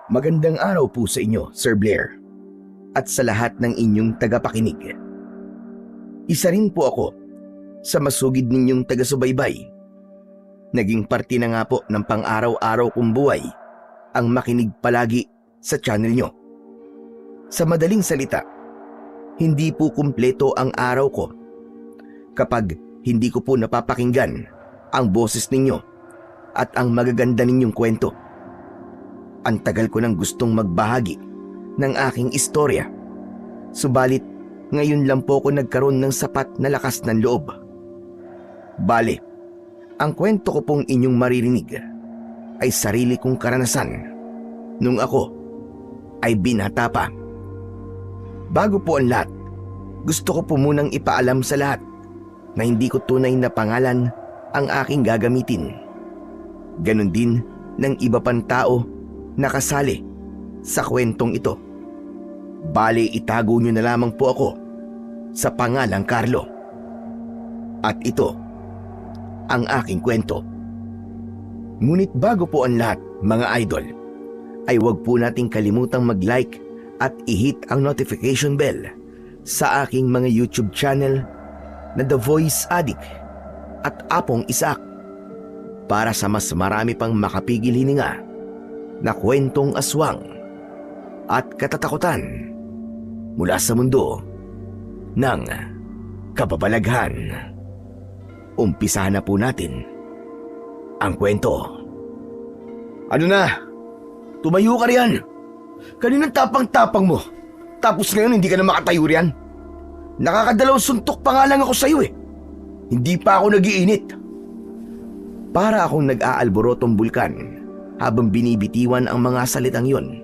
Magandang araw po sa inyo, Sir Blair, at sa lahat ng inyong tagapakinig. Isa rin po ako sa masugid ninyong taga-subaybay. Naging parte na nga po ng pang-araw-araw kong buhay ang makinig palagi sa channel nyo. Sa madaling salita, hindi po kumpleto ang araw ko kapag hindi ko po napapakinggan ang boses ninyo at ang magaganda ninyong kwento. Ang tagal ko nang gustong magbahagi ng aking istorya. Subalit, ngayon lang po ako nagkaroon ng sapat na lakas ng loob. Bale, ang kwento ko pong inyong maririnig ay sarili kong karanasan nung ako ay binata pa. Bago po ang lahat, gusto ko po munang ipaalam sa lahat na hindi ko tunay na pangalan ang aking gagamitin. Ganon din ng iba pang tao nakasali sa kwentong ito. Bale, itago nyo na lamang po ako sa pangalang Carlo. At ito ang aking kwento. Ngunit bago po ang lahat, mga idol, ay huwag po nating kalimutang mag-like at i-hit ang notification bell sa aking mga YouTube channel na The Voice Addict at Apong Isaac para sa mas marami pang makapigil hininga na kwentong aswang at katatakutan mula sa mundo ng kababalaghan. Umpisahan na po natin ang kwento. Ano na? Tumayo ka riyan. Kaninang tapang-tapang mo. Tapos ngayon hindi ka na makatayo riyan. Nakakadalawang suntok pa nga lang ako sa'yo eh. Hindi pa ako nagiinit. Para akong nag-aalborotong bulkan habang binibitiwan ang mga salitang yon.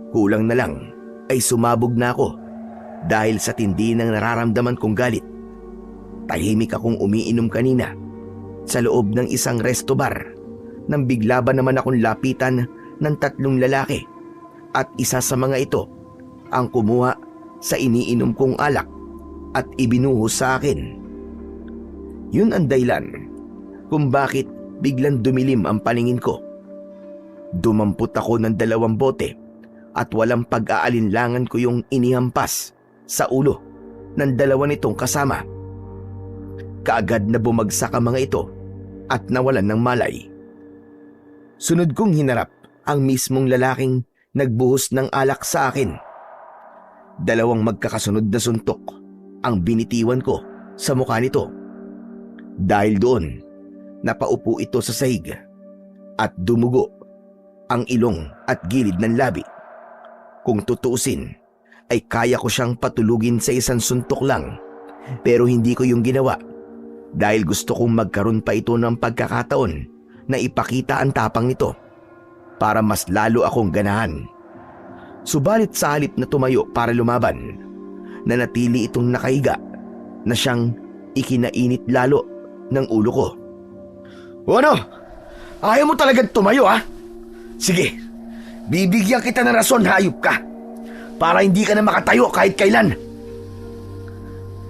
Kulang na lang ay sumabog na ako dahil sa tindi ng nararamdaman kong galit. Tahimik akong umiinom kanina sa loob ng isang resto bar nang bigla ba naman akong lapitan ng 3 lalaki at isa sa mga ito ang kumuha sa iniinom kong alak at ibinuhos sa akin. Yun ang dahilan kung bakit biglang dumilim ang paningin ko. Dumampot ako ng 2 bote at walang pag-aalinlangan ko yung inihampas sa ulo ng 2 nitong kasama. Kaagad na bumagsak ang mga ito at nawalan ng malay. Sunod kong hinarap ang mismong lalaking nagbuhos ng alak sa akin. 2 magkakasunod na suntok ang binitiwan ko sa mukha nito. Dahil doon, napaupo ito sa sahig at dumugo ang ilong at gilid ng labi. Kung tutuusin, ay kaya ko siyang patulugin sa isang suntok lang, pero hindi ko yung ginawa dahil gusto kong magkaroon pa ito ng pagkakataon na ipakita ang tapang nito para mas lalo akong ganahan. Subalit sa halip na tumayo para lumaban, nanatili itong nakahiga na siyang ikinainit lalo ng ulo ko. O ano? Ayaw mo talagang tumayo ha? Sige, bibigyan kita ng rason, hayop ka, para hindi ka na makatayo kahit kailan.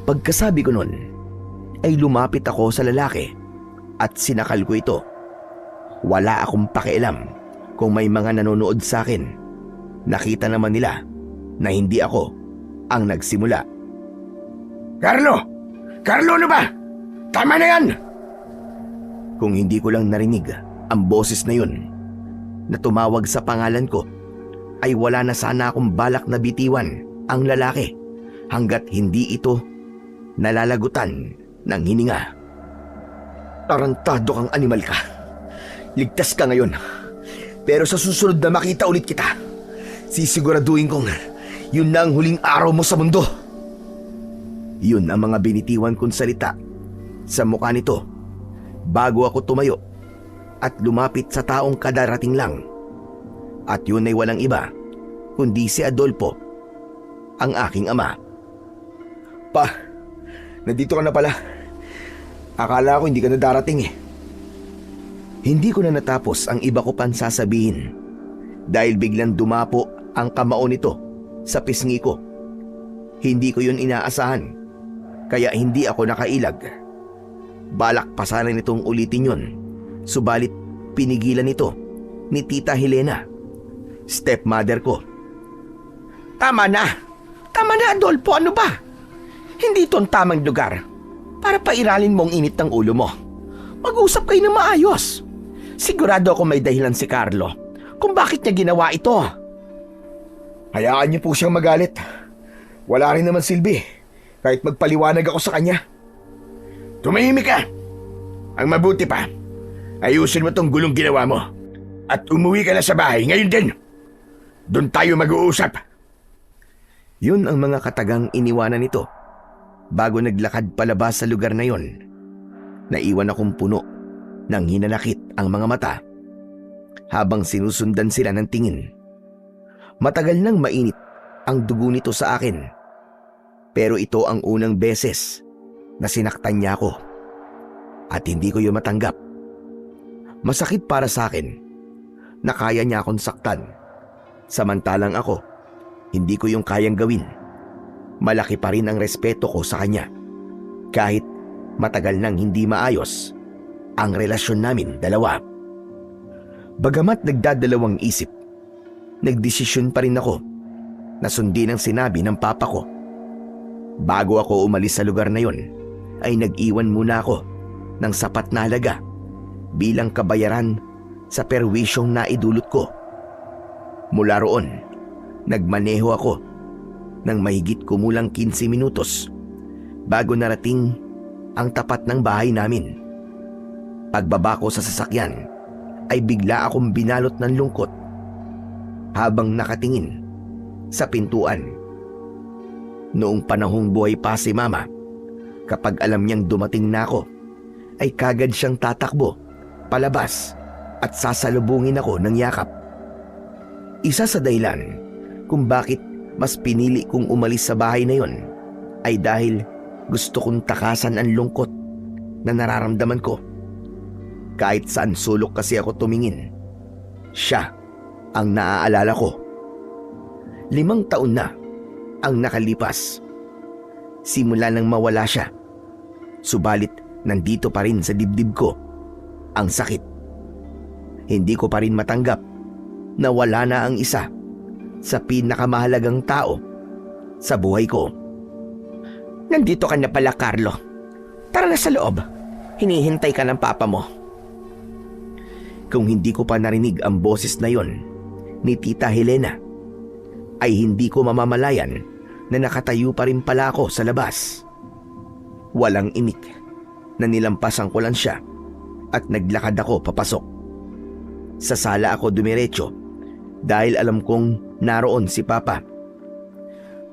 Pagkasabi ko nun, ay lumapit ako sa lalaki at sinakal ko ito. Wala akong pakialam kung may mga nanonood sa akin. Nakita naman nila na hindi ako ang nagsimula. Carlo! Carlo, ano ba? Tama na yan! Kung hindi ko lang narinig ang boses na yun na tumawag sa pangalan ko, ay wala na sana akong balak na bitiwan ang lalaki hanggat hindi ito nalalagutan ng hininga. Tarantado kang animal ka. Ligtas ka ngayon. Pero sa susunod na makita ulit kita, sisiguraduhin kong yun na ang huling araw mo sa mundo. Yun ang mga binitiwan kong salita sa mukha nito bago ako tumayo at lumapit sa taong kadarating lang. At yun ay walang iba kundi si Adolfo, ang aking ama. Pa, nandito ka na pala. Akala ko hindi ka na darating eh. Hindi ko na natapos ang iba ko pang sasabihin dahil biglang dumapo ang kamao nito sa pisngi ko. Hindi ko yun inaasahan, kaya hindi ako nakailag. Balak pa sana nitong ulitin yun, subalit pinigilan ito ni Tita Helena. stepmother ko. Tama na! Tama na, Adolfo, ano ba? Hindi ito ang tamang lugar para pairalin mo ang init ng ulo mo. Mag-usap kayo na maayos. Sigurado ako may dahilan si Carlo kung bakit niya ginawa ito. Hayaan niyo po siyang magalit. Wala rin naman silbi kahit magpaliwanag ako sa kanya. Tumahimik ka! Ang mabuti pa, ayusin mo tong gulong ginawa mo at umuwi ka na sa bahay ngayon din. Doon tayo mag-uusap. Yun ang mga katagang iniwanan nito bago naglakad palabas sa lugar na yon. Naiwan akong puno ng hinanakit ang mga mata habang sinusundan sila ng tingin. Matagal nang mainit ang dugo nito sa akin, pero ito ang unang beses na sinaktan niya ako at hindi ko yun matanggap. Masakit para sa akin na kaya niya akong saktan, samantalang ako hindi ko yung kayang gawin. Malaki pa rin ang respeto ko sa kanya kahit matagal nang hindi maayos ang relasyon namin dalawa. Bagamat nagdadalawang isip, nagdesisyon pa rin ako na sundin ang sinabi ng papa ko. Bago ako umalis sa lugar na yon, ay nag-iwan muna ako ng sapat na halaga bilang kabayaran sa perwisyong naidulot ko. Mula roon, nagmaneho ako ng mahigit kumulang 15 minutos bago narating ang tapat ng bahay namin. Pagbaba ko sa sasakyan ay bigla akong binalot ng lungkot habang nakatingin sa pintuan. Noong panahong buhay pa si Mama, kapag alam niyang dumating na ako, ay kagad siyang tatakbo palabas at sasalubungin ako ng yakap. Isa sa dahilan kung bakit mas pinili kong umalis sa bahay na yon ay dahil gusto kong takasan ang lungkot na nararamdaman ko. Kahit saan sulok kasi ako tumingin, siya ang naaalala ko. 5 taon na ang nakalipas simula nang mawala siya, subalit nandito pa rin sa dibdib ko ang sakit. Hindi ko pa rin matanggap na wala na ang isa sa pinakamahalagang tao sa buhay ko. Nandito ka na pala, Carlo. Tara na sa loob. Hinihintay ka ng papa mo. Kung hindi ko pa narinig ang boses na yon ni Tita Helena, ay hindi ko mamamalayan na nakatayo pa rin pala ako sa labas. Walang imik na nilampasan ko lang siya at naglakad ako papasok. Sa sala ako dumiretso dahil alam kong naroon si Papa.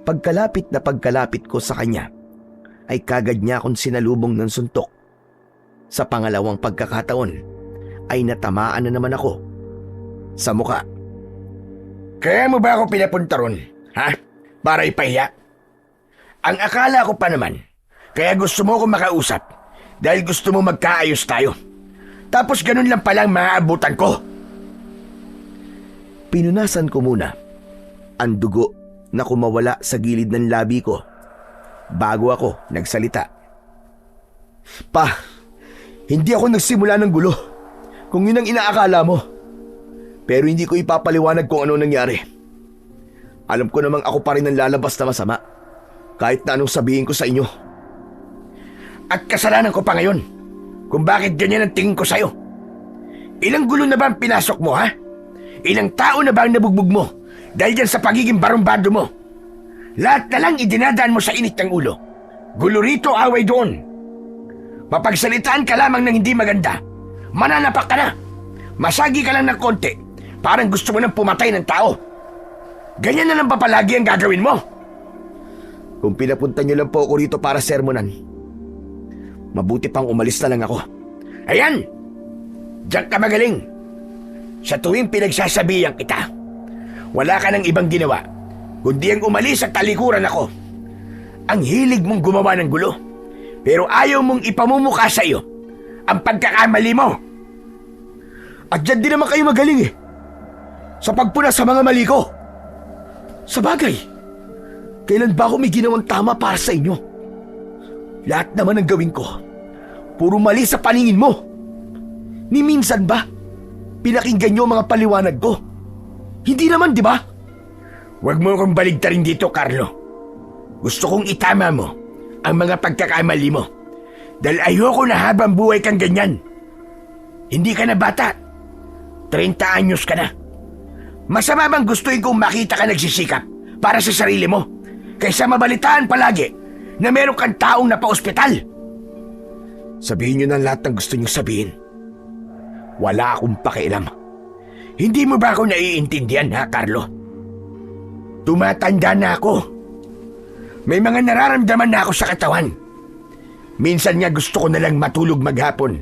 Pagkalapit ko sa kanya ay kagad niya akong sinalubong ng suntok. Sa pangalawang pagkakataon ay natamaan na naman ako sa muka. Kaya mo ba ako pinapunta ron? Ha? Para ipahiya? Ang akala ko pa naman, kaya gusto mo akong makausap dahil gusto mo magkaayos tayo. Tapos ganun lang palang maaabutan ko. Pinunasan ko muna ang dugo na kumawala sa gilid ng labi ko bago ako nagsalita. Pa, hindi ako nagsimula ng gulo kung yun ang inaakala mo. Pero hindi ko ipapaliwanag kung ano nangyari. Alam ko namang ako pa rin ang lalabas na masama kahit na anong sabihin ko sa inyo. At kasalanan ko pa ngayon kung bakit ganyan ang tingin ko sa'yo. Ilang gulo na ba ang pinasok mo, ha? Ilang tao na ba ang nabugbog mo dahil dyan sa pagiging barumbado mo? Lahat na lang idinadaan mo sa init ng ulo. Gulo rito, away doon. Mapagsalitaan ka lamang ng hindi maganda, mananapak ka na. Masagi ka lang ng konti, parang gusto mo nang pumatay ng tao. Ganyan na lang ba palagi ang gagawin mo? Kung pinapunta niyo lang po ako rito para sermonan, mabuti pang umalis na lang ako. Ayan! Diyan ka magaling. Sa tuwing pinagsasabihan kita, wala ka ng ibang ginawa kundi ang umalis at talikuran ako. Ang hilig mong gumawa ng gulo, pero ayaw mong ipamumukha sa iyo ang pagkakamali mo. At dyan din naman kayo magaling eh, sa pagpuna sa mga mali ko. Sa bagay, kailan ba ako may ginawang tama para sa inyo? Lahat naman ng gawin ko, puro mali sa paningin mo. Ni minsan ba, pinakinggan niyo mga paliwanag ko? Hindi naman, di ba? Huwag mo akong baligtarin dito, Carlo. Gusto kong itama mo ang mga pagkakamali mo. Dahil ayoko na habang buhay kang ganyan. Hindi ka na bata. 30 anyos ka na. Masama bang gustuin kong makita ka nagsisikap para sa sarili mo kaysa mabalitaan palagi na meron kang taong napa-ospital? Sabihin niyo na lahat ng gusto niyo sabihin. Wala akong pakialam. Hindi mo ba ako naiintindihan, ha, Carlo? Tumatanda na ako. May mga nararamdaman na ako sa katawan. Minsan nga gusto ko na lang matulog maghapon.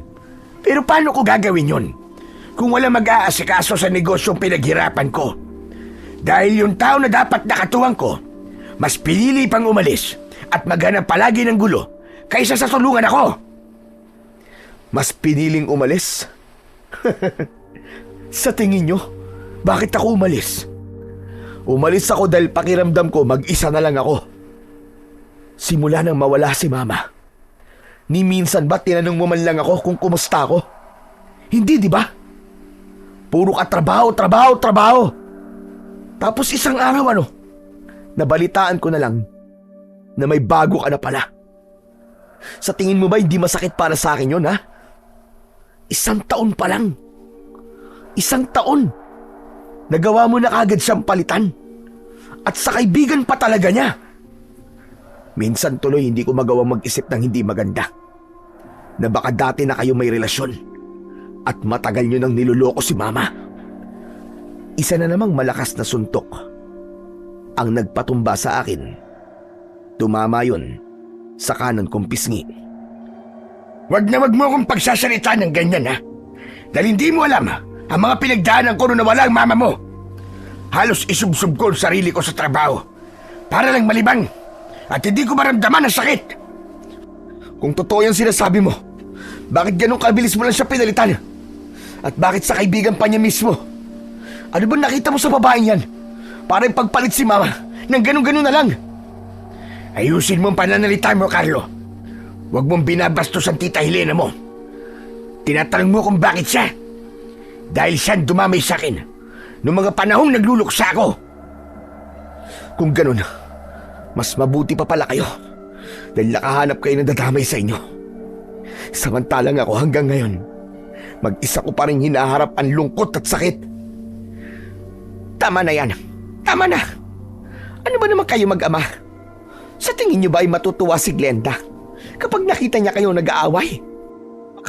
Pero paano ko gagawin yon kung wala mag-aasikaso sa negosyong pinaghirapan ko? Dahil yung tao na dapat nakatuwang ko, mas pinili pang umalis at maghanap palagi ng gulo kaysa sa tulungan ako. Mas piniling umalis? Sa tingin nyo, bakit ako umalis? Umalis ako dahil pakiramdam ko mag-isa na lang ako. Simula nang mawala si Mama, ni minsan ba tinanong mo man lang ako kung kumusta ako? Hindi, di ba? Puro ka trabaho, trabaho, trabaho. Tapos isang araw nabalitaan ko na lang na may bago ka na pala. Sa tingin mo ba hindi masakit para sa akin yun, ha? 1 taon pa lang. 1 taon. Nagawa mo na kagad siyang palitan. At sa kaibigan pa talaga niya. Minsan tuloy hindi ko magawang mag-isip ng hindi maganda. Na baka dati na kayo may relasyon. At matagal nyo nang niloloko si Mama. Isa na namang malakas na suntok ang nagpatumba sa akin. Tumama yun sa kanan kong pisngi. Wag mo akong pagsasalita ng ganyan, ha? Dahil hindi mo alam ang mga pinagdaanan ko nung nawala ang mama mo. Halos isubsob ko ang sarili ko sa trabaho para lang malibang at hindi ko maramdaman ang sakit. Kung totoo yung sinasabi mo, bakit ganun kabilis mo lang siya pinalitan? At bakit sa kaibigan pa niya mismo? Ano ba nakita mo sa babaeng yan? Para ipagpalit si Mama ng ganun-ganun na lang. Ayusin mo ang pananalita mo, Carlo. Huwag mong binabastos ang tita Helena mo. Tinatanong mo kung bakit siya. Dahil siyang dumamay sa akin noong mga panahong nagluluksa ako. Kung ganun, mas mabuti pa pala kayo dahil nakahanap kayo ng dadamay sa inyo. Samantalang ako hanggang ngayon, mag-isa ko pa rin hinaharap ang lungkot at sakit. Tama na yan. Tama na. Ano ba naman kayo mag-ama? Sa tingin niyo ba ay matutuwa si Glenda kapag nakita niya kayo nag-aaway?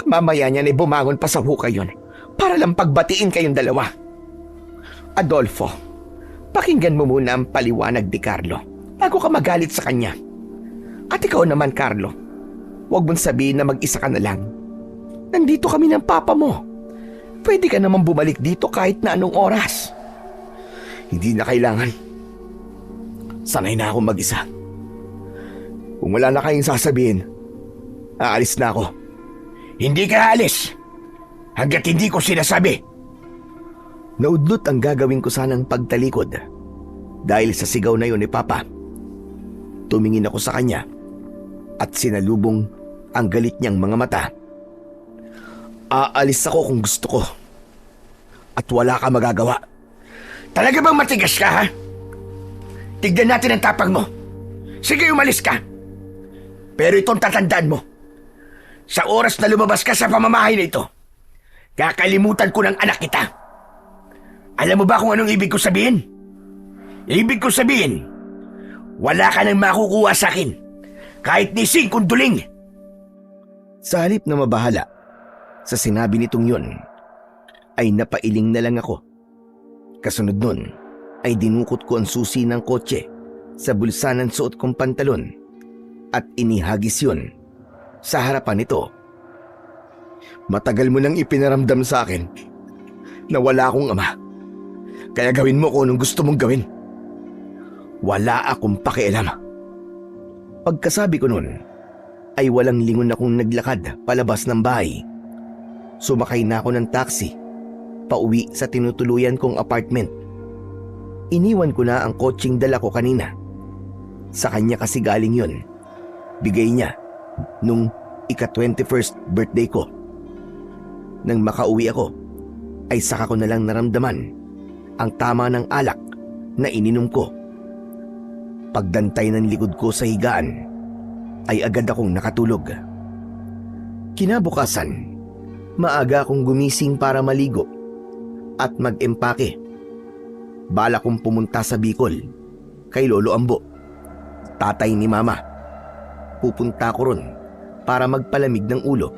Mamaya niyan ay bumangon pa sa hukay yun para lang pagbatiin kayong dalawa. Adolfo, pakinggan mo muna ang paliwanag ni Carlo bago ka magalit sa kanya. At ikaw naman, Carlo, huwag mong sabihin na mag-isa ka na lang. Nandito kami ng papa mo. Pwede ka naman bumalik dito kahit na anong oras. Hindi na kailangan. Sanay na ako mag-isa. Kung wala na kayong sasabihin, aalis na ako. Hindi ka aalis hanggat hindi ko sinasabi. Naudlot ang gagawin ko sanang pagtalikod dahil sa sigaw na yun ni Papa. Tumingin ako sa kanya at sinalubong ang galit niyang mga mata. Aalis ako kung gusto ko at wala ka magagawa. Talaga bang matigas ka, ha? Tignan natin ang tapang mo. Sige, umalis ka. Pero itong tatandaan mo, sa oras na lumabas ka sa pamamahay na ito, kakalimutan ko ng anak kita. Alam mo ba kung anong ibig ko sabihin? Ibig ko sabihin, wala ka nang makukuha sa akin, kahit ni singkong duling. Sa halip na mabahala sa sinabi nitong yun, ay napailing na lang ako. Kasunod nun, ay dinukot ko ang susi ng kotse sa bulsa ng suot kong pantalon at inihagis yun sa harapan nito. Matagal mo nang ipinaramdam sa akin na wala akong ama. Kaya gawin mo kung anong gusto mong gawin. Wala akong pakialam. Pagkasabi ko nun, ay walang lingon akong naglakad palabas ng bahay. Sumakay na ako ng taxi, pauwi sa tinutuluyan kong apartment. Iniwan ko na ang kotseng dala ko kanina. Sa kanya kasi galing yun. Bigay niya nung ika-21st birthday ko. Nang makauwi ako, ay saka ko na lang naramdaman ang tama ng alak na ininom ko. Pagdantay ng likod ko sa higaan, ay agad akong nakatulog. Kinabukasan, maaga akong gumising para maligo at mag-empake. Bala kong pumunta sa Bicol kay Lolo Ambo, tatay ni Mama. Pupunta ko ron para magpalamig ng ulo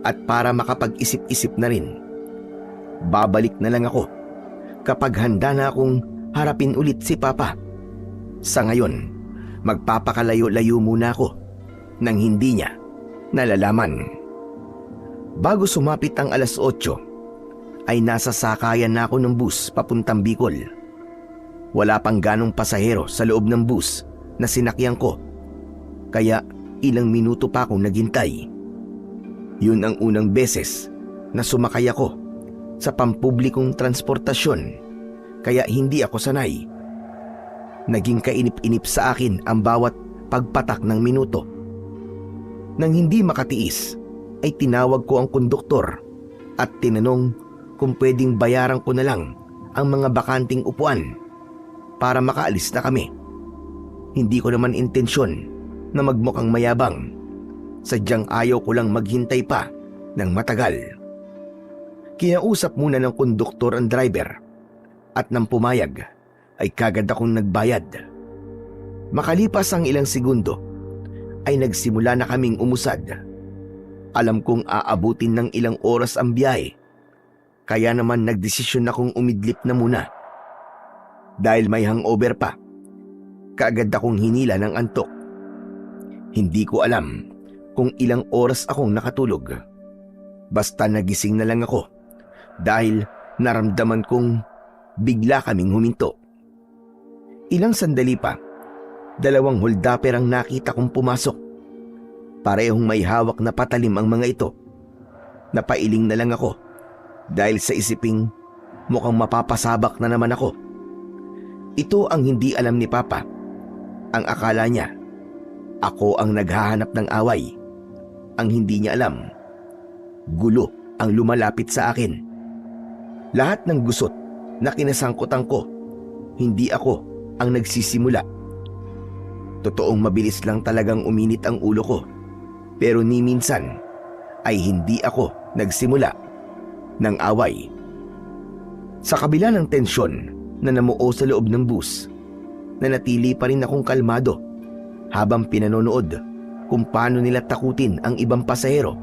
at para makapag-isip-isip na rin. Babalik na lang ako kapag handa na akong harapin ulit si Papa. Sa ngayon, magpapakalayo-layo muna ako nang hindi niya nalalaman. Bago sumapit ang 8:00, ay nasa sakayan na ako ng bus papuntang Bicol. Wala pang ganong pasahero sa loob ng bus na sinakyan ko, kaya ilang minuto pa akong naghintay. Yun ang unang beses na sumakay ako sa pampublikong transportasyon, kaya hindi ako sanay. Naging kainip-inip sa akin ang bawat pagpatak ng minuto. Nang hindi makatiis, ay tinawag ko ang konduktor at tinanong kung pwedeng bayaran ko na lang ang mga bakanting upuan para makaalis na kami. Hindi ko naman intensyon na magmukhang mayabang. Sadyang ayaw ko lang maghintay pa ng matagal. Kinausap muna ng konduktor ang driver at nang pumayag ay kagad akong nagbayad. Makalipas ang ilang segundo ay nagsimula na kaming umusad. Alam kong aabutin ng ilang oras ang biyahe, kaya naman nagdesisyon akong umidlip na muna. Dahil may hangover pa, kaagad akong hinila ng antok. Hindi ko alam kung ilang oras akong nakatulog. Basta nagising na lang ako dahil naramdaman kong bigla kaming huminto. Ilang sandali pa, 2 holdapper ang nakita kong pumasok. Parehong may hawak na patalim ang mga ito. Napailing na lang ako dahil sa isiping mukhang mapapasabak na naman ako. Ito ang hindi alam ni Papa. Ang akala niya, ako ang naghahanap ng away. Ang hindi niya alam, gulo ang lumalapit sa akin. Lahat ng gusot na kinasangkutan ko, hindi ako ang nagsisimula. Totoong mabilis lang talagang uminit ang ulo ko, pero ni minsan ay hindi ako nagsimula ng away. Sa kabila ng tensyon na namuo sa loob ng bus, nanatili pa rin akong kalmado habang pinanonood kung paano nila takutin ang ibang pasahero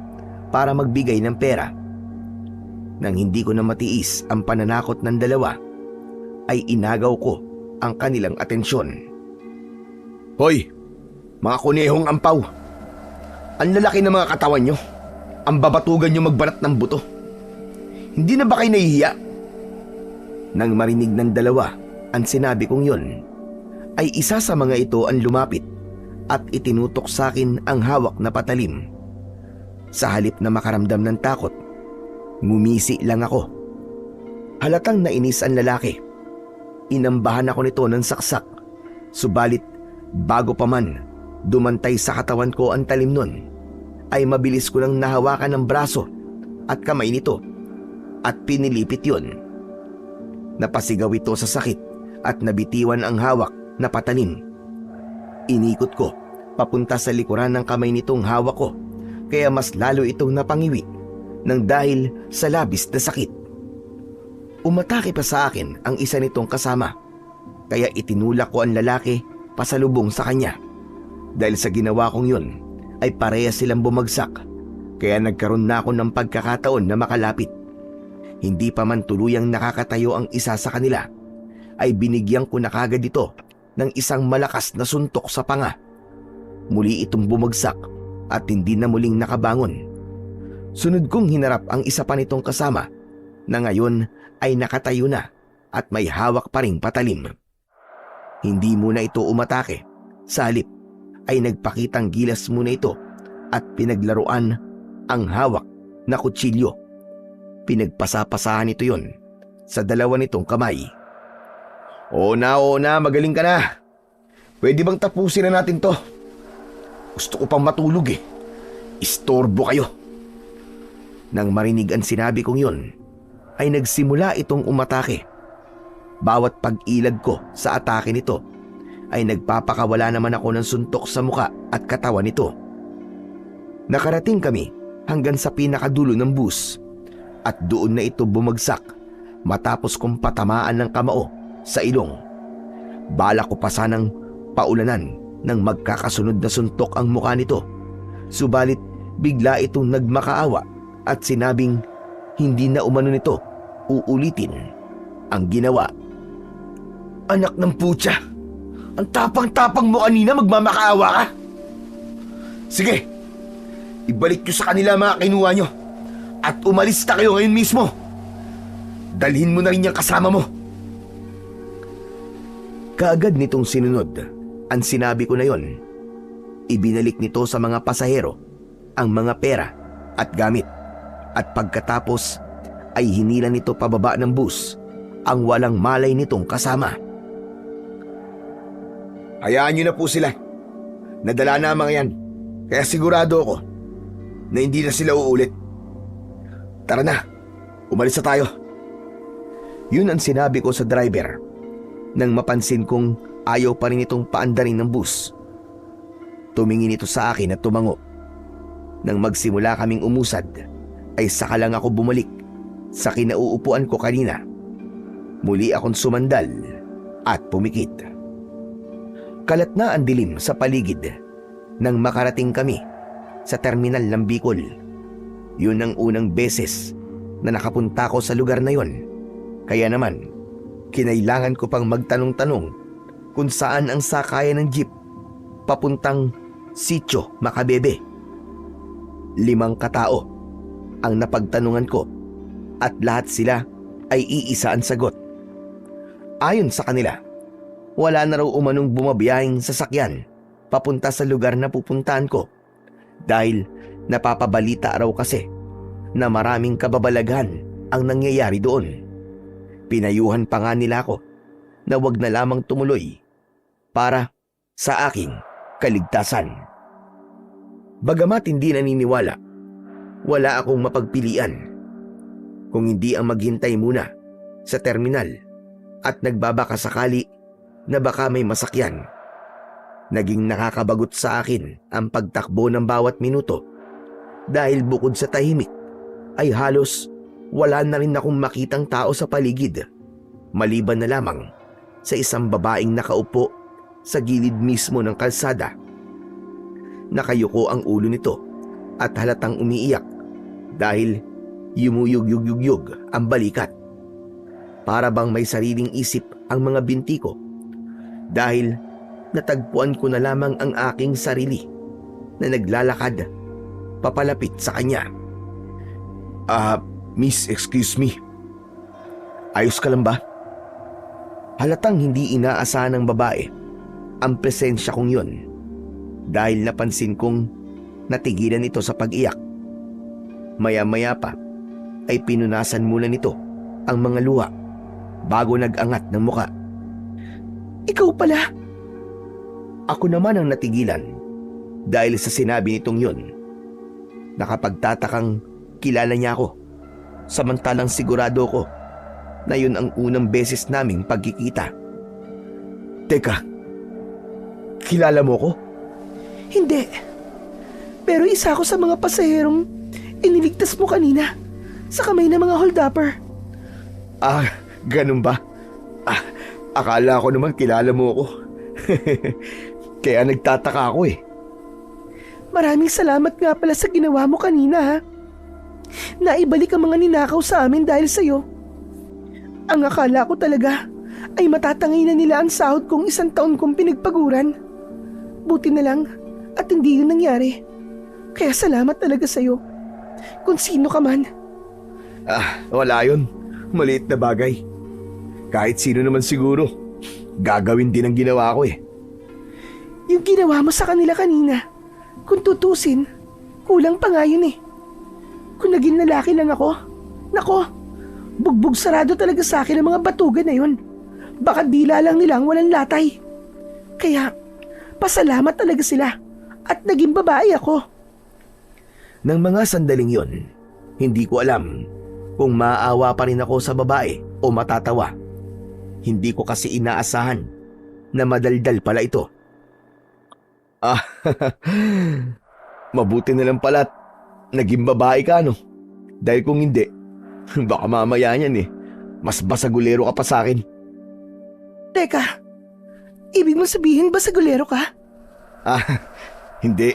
para magbigay ng pera. Nang hindi ko na matiis ang pananakot ng dalawa, ay inagaw ko ang kanilang atensyon. Hoy, mga kunehong ampaw! Ang lalaki ng mga katawan nyo. Ang babatugan nyo magbarat ng buto. Hindi na ba kayo nahihiya? Nang marinig ng dalawa ang sinabi kong yun, ay isa sa mga ito ang lumapit at itinutok sa akin ang hawak na patalim. Sa halip na makaramdam ng takot, ngumisi lang ako. Halatang nainis ang lalaki. Inambahan ako nito ng saksak, subalit bago pa man dumantay sa katawan ko ang talim nun, ay mabilis ko nang nahawakan ng braso at kamay nito at pinilipit yun. Napasigaw ito sa sakit at nabitiwan ang hawak na patalim. Inikot ko papunta sa likuran ng kamay nitong hawak ko, kaya mas lalo itong napangiwi nang dahil sa labis na sakit. Umatake pa sa akin ang isa nitong kasama, kaya itinulak ko ang lalaki pasalubong sa kanya. Dahil sa ginawa kong yun, ay parehas silang bumagsak, kaya nagkaroon na ako ng pagkakataon na makalapit. Hindi pa man tuluyang nakakatayo ang isa sa kanila, ay binigyan ko na kagad ito ng isang malakas na suntok sa panga. Muli itong bumagsak at hindi na muling nakabangon. Sunod kong hinarap ang isa pa nitong kasama na ngayon ay nakatayo na at may hawak pa ring patalim. Hindi muna ito umatake. Sa halip ay nagpakitang gilas muna ito at pinaglaruan ang hawak na kutsilyo. Pinagpasapasahan ito yon sa dalawa nitong kamay. Oo na, magaling ka na. Pwede bang tapusin na natin to? Gusto ko pang matulog eh. Istorbo kayo. Nang marinig ang sinabi kong yon, ay nagsimula itong umatake. bawat pag-ilag ko sa atake nito ay nagpapakawala naman ako ng suntok sa muka at katawan nito. Nakarating kami hanggang sa pinakadulo ng bus at doon na ito bumagsak matapos kong patamaan ng kamao sa ilong. Bala ko pa sanang paulanan ng magkakasunod na suntok ang mukha nito, subalit bigla itong nagmakaawa at sinabing hindi na umano nito uulitin ang ginawa. Anak ng putya! Ang tapang-tapang mo kanina, magmamakaawa ka! Sige, ibalik nyo sa kanila mga kinuha nyo at umalis na kayo ngayon mismo. Dalhin mo na rin yung kasama mo. Kaagad nitong sinunod ang sinabi ko na yon. Ibinalik nito sa mga pasahero ang mga pera at gamit at pagkatapos ay hinila nito pababa ng bus ang walang malay nitong kasama. Hayaan nyo na po sila. Nadala na ang mga yan, kaya sigurado ako na hindi na sila uulit. Tara na, umalis na tayo. Yun ang sinabi ko sa driver nang mapansin kong ayaw pa rin itong paandarin ng bus. Tumingin ito sa akin at tumango. Nang magsimula kaming umusad, ay saka lang ako bumalik sa kinauupuan ko kanina. Muli akong sumandal at pumikit. Kalat na ang dilim sa paligid nang makarating kami sa terminal ng Bicol. Yun ang unang beses na nakapunta ko sa lugar na yon. Kaya naman, kinailangan ko pang magtanong-tanong kung saan ang sakayan ng jeep papuntang Sitio Macabebe. 5 katao ang napagtanungan ko at lahat sila ay iisa ang sagot. Ayon sa kanila, wala na raw umanong bumabiyahing sasakyan papunta sa lugar na pupuntahan ko dahil napapabalita raw kasi na maraming kababalaghan ang nangyayari doon. Pinayuhan pa nga nila ako na wag na lamang tumuloy para sa aking kaligtasan. Bagamat hindi naniniwala, wala akong mapagpilian kung hindi ang maghintay muna sa terminal at nagbabaka sakali na baka may masakyan. Naging nakakabagot sa akin ang pagtakbo ng bawat minuto dahil bukod sa tahimik ay halos wala na rin akong makitang tao sa paligid maliban na lamang sa isang babaeng nakaupo sa gilid mismo ng kalsada. Nakayuko ang ulo nito at halatang umiiyak dahil yumuyug-yug-yug ang balikat. Para bang may sariling isip ang mga binti ko dahil natagpuan ko na lamang ang aking sarili na naglalakad papalapit sa kanya. Miss, excuse me. Ayos ka lang ba? Halatang hindi inaasahan ng babae ang presensya kong yon dahil napansin kong natigilan ito sa pag-iyak. Maya-maya pa ay pinunasan muna nito ang mga luha bago nag-angat ng muka. Ikaw pala? Ako naman ang natigilan dahil sa sinabi nitong yon. Nakapagtatakang kilala niya ako, samantalang sigurado ko na yun ang unang beses naming pagkikita. Teka, kilala mo ko? Hindi, pero isa ako sa mga pasaherong iniligtas mo kanina sa kamay ng mga hold-upper. Ganun ba? Akala ko naman kilala mo ako. Kaya nagtataka ako eh. Maraming salamat nga pala sa ginawa mo kanina ha. Naibalik ang mga ninakaw sa amin dahil sa'yo. Ang akala ko talaga ay matatangay na nila ang sahod kong 1 taon kong pinagpaguran. Buti na lang at hindi yun nangyari. Kaya salamat talaga sa'yo. Kung sino ka man. Wala yun. Maliit na bagay. Kahit sino naman siguro, gagawin din ang ginawa ko eh. Yung ginawa mo sa kanila kanina, kung tutusin, kulang pa nga yun eh. Kung naging lalaki lang ako, nako, bugbog sarado talaga sa akin ang mga batugan na yun. Baka dila lang nilang walang latay. Kaya, pasalamat talaga sila at naging babae ako. Nang mga sandaling yon, hindi ko alam kung maaawa pa rin ako sa babae o matatawa. Hindi ko kasi inaasahan na madaldal pala ito. Ah, mabuti na lang pala at naging babae ka, no? Dahil kung hindi, baka mamaya niyan mas basagulero ka pa sa akin. Teka, ibig mo sabihin basagulero ka? Ah, hindi.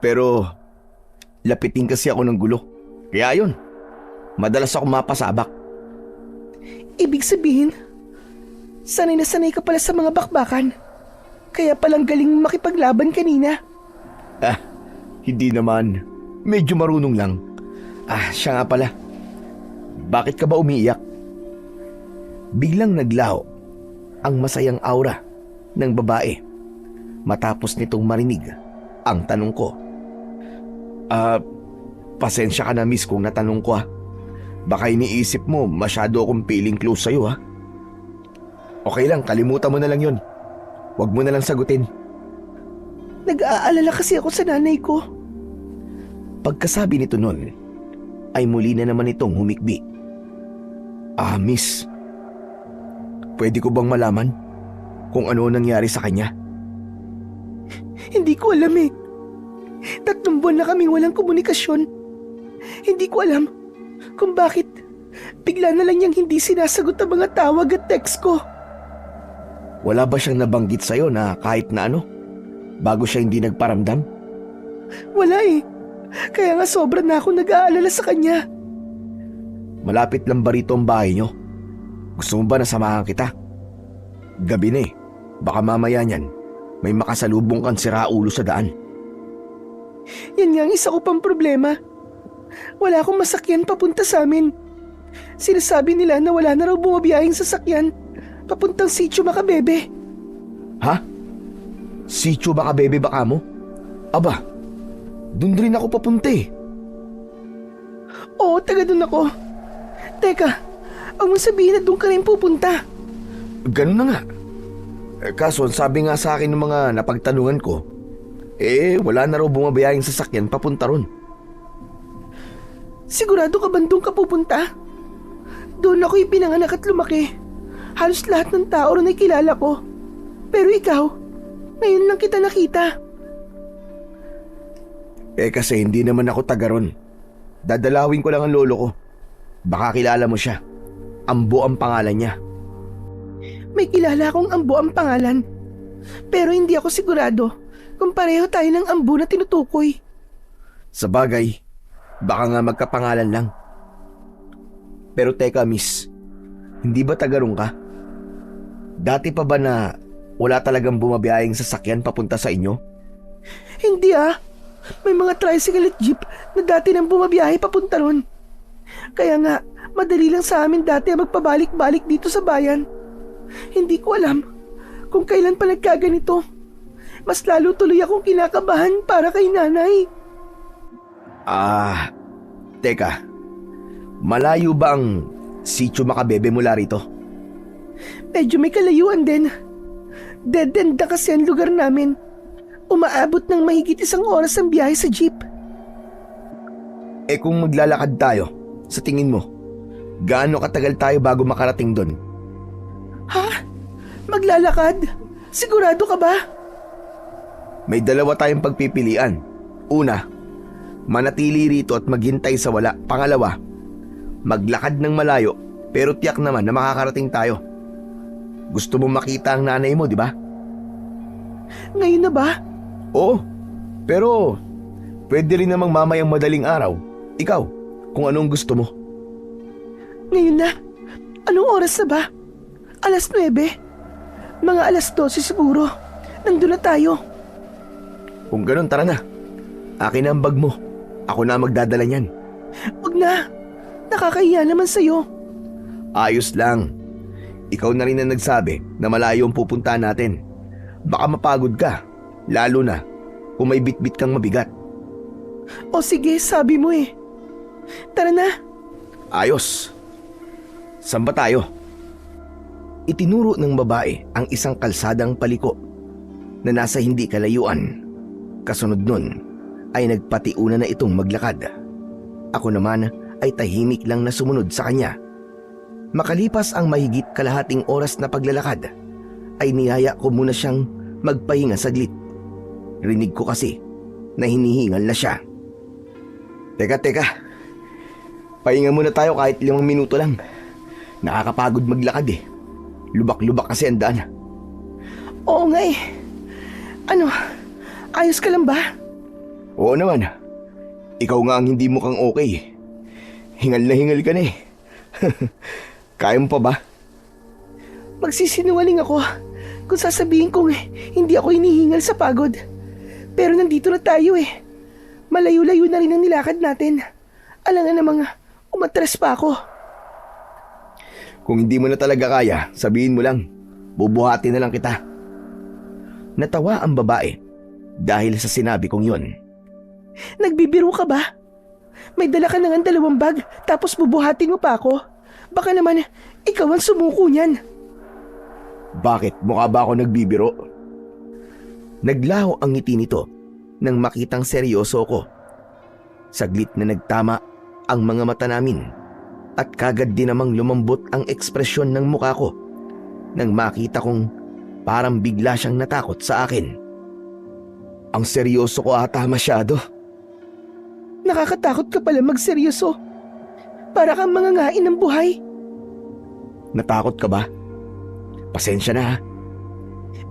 Pero lapitin kasi ako ng gulo. Kaya yun, madalas ako mapasabak. Ibig sabihin, sanay na sanay ka pala sa mga bakbakan. Kaya palang galing makipaglaban kanina. Ah, hindi naman. Medyo marunong lang. Ah, siya nga pala. Bakit ka ba umiiyak? Biglang naglaho ang masayang aura ng babae matapos nitong marinig ang tanong ko. Pasensya ka na miss kung natanong ko ha. Baka iniisip mo masyado akong feeling close sa'yo ha. Okay lang, kalimutan mo na lang yun. Huwag mo na lang sagutin. Nag-aalala kasi ako sa nanay ko. Pagkasabi nito nun, ay muli na naman itong humikbi. Ah, miss. Pwede ko bang malaman kung ano nangyari sa kanya? Hindi ko alam eh. 3 buwan na kaming walang komunikasyon. Hindi ko alam kung bakit bigla na lang niyang hindi sinasagot ang mga tawag at text ko. Wala ba siyang nabanggit sa'yo na kahit na ano, bago siya hindi nagparamdam? Wala eh. Kaya nga sobra na ako nag-aalala sa kanya. Malapit lang ba rito ang bahay niyo? Gusto mo ba na samahan kita? Gabi na eh. Baka mamaya niyan, may makasalubong kang siraulo sa daan. Yan nga ang isa ko pang problema. Wala akong masakyan papunta sa amin. Sinasabi nila na wala na raw bumabiyahing sasakyan papuntang Sitio Macabebe. Ha? Sitio Macabebe baka mo? Aba, dun rin ako papunta eh. Oo, taga dun ako. Teka, ang mong sabihin na dun ka rin pupunta. Ganun na nga. Kaso sabi nga sa akin ng mga napagtanungan ko, wala na raw bumabiyahing sasakyan papunta ron. Sigurado ka ba dun ka pupunta? Doon ako ipinanganak at lumaki. Halos lahat ng tao ron ay kilala ko. Pero ikaw, ngayon lang kita nakita. Kasi hindi naman ako taga ron. Dadalawin ko lang ang lolo ko. Baka kilala mo siya. Ambo ang pangalan niya. May kilala akong Ambo ang pangalan. Pero hindi ako sigurado kung pareho tayo ng Ambo na tinutukoy. Sa bagay, baka nga magkapangalan lang. Pero teka miss, hindi ba taga ron ka? Dati pa ba na wala talagang bumabiyahing sasakyan papunta sa inyo? Hindi ah. May mga tricycle at jeep na dati nang bumabiyahe papunta ron. Kaya nga, madali lang sa amin dati magpabalik-balik dito sa bayan. Hindi ko alam kung kailan pa nagkaganito. Mas lalo tuloy akong kinakabahan para kay nanay. Teka. Malayo ba ang Sitio Macabebe mula rito? Medyo may kalayuan din. Dead end na kasi ang lugar namin. Umaabot ng mahigit 1 oras ang biyahe sa jeep. Kung maglalakad tayo, sa tingin mo, gaano katagal tayo bago makarating doon? Ha? Maglalakad? Sigurado ka ba? May 2 tayong pagpipilian. Una, manatili rito at maghintay sa wala. Pangalawa, maglakad ng malayo pero tiyak naman na makakarating tayo. Gusto mo makita ang nanay mo, di ba? Ngayon na ba? Oo, pero pwede rin namang mamayang madaling araw. Ikaw, kung anong gusto mo. Ngayon na? Anong oras na ba? 9:00? Mga 12:00 siguro. Nandun na tayo. Kung ganun, tara na. Akin na ang bag mo. Ako na ang magdadala niyan. Wag na. Nakakahiya naman sa'yo. Ayos lang. Ikaw na rin ang nagsabi na malayo ang pupuntahan natin. Baka mapagod ka, lalo na kung may bitbit kang mabigat. O sige, sabi mo eh. Tara na. Ayos. Saan ba tayo? Itinuro ng babae ang isang kalsadang paliko na nasa hindi kalayuan. Kasunod nun ay nagpatiuna na itong maglakad. Ako naman ay tahimik lang na sumunod sa kanya. Makalipas ang mahigit kalahating oras na paglalakad, ay niyaya ko muna siyang magpahinga saglit. Rinig ko kasi na hinihingal na siya. Teka. Pahinga muna tayo kahit 5 minuto lang. Nakakapagod maglakad eh. Lubak-lubak kasi ang daan. Oo nga eh. Ano, ayos ka lang ba? Oo naman. Ikaw nga ang hindi mukhang okay. Hingal na hingal ka na eh. Kaya mo pa ba? Magsisinungaling ako kung sasabihin kong hindi ako hinihingal sa pagod. Pero nandito na tayo eh. Malayo-layo na rin ang nilakad natin. Alangan namang umatras pa ako. Kung hindi mo na talaga kaya, sabihin mo lang. Bubuhatin na lang kita. Natawa ang babae dahil sa sinabi kong yun. Nagbibiro ka ba? May dala ka na nga 2 bag tapos bubuhatin mo pa ako. Baka naman ikaw ang sumuko niyan. Bakit? Mukha ba ako nagbibiro? Naglaho ang ngiti nito nang makitang seryoso ko. Saglit na nagtama ang mga mata namin at kagad din namang lumambot ang ekspresyon ng mukha ko nang makita kong parang bigla siyang natakot sa akin. Ang seryoso ko ata masyado. Nakakatakot ka pala magseryoso. Para kang mangangain ng buhay. Natakot ka ba? Pasensya na ha.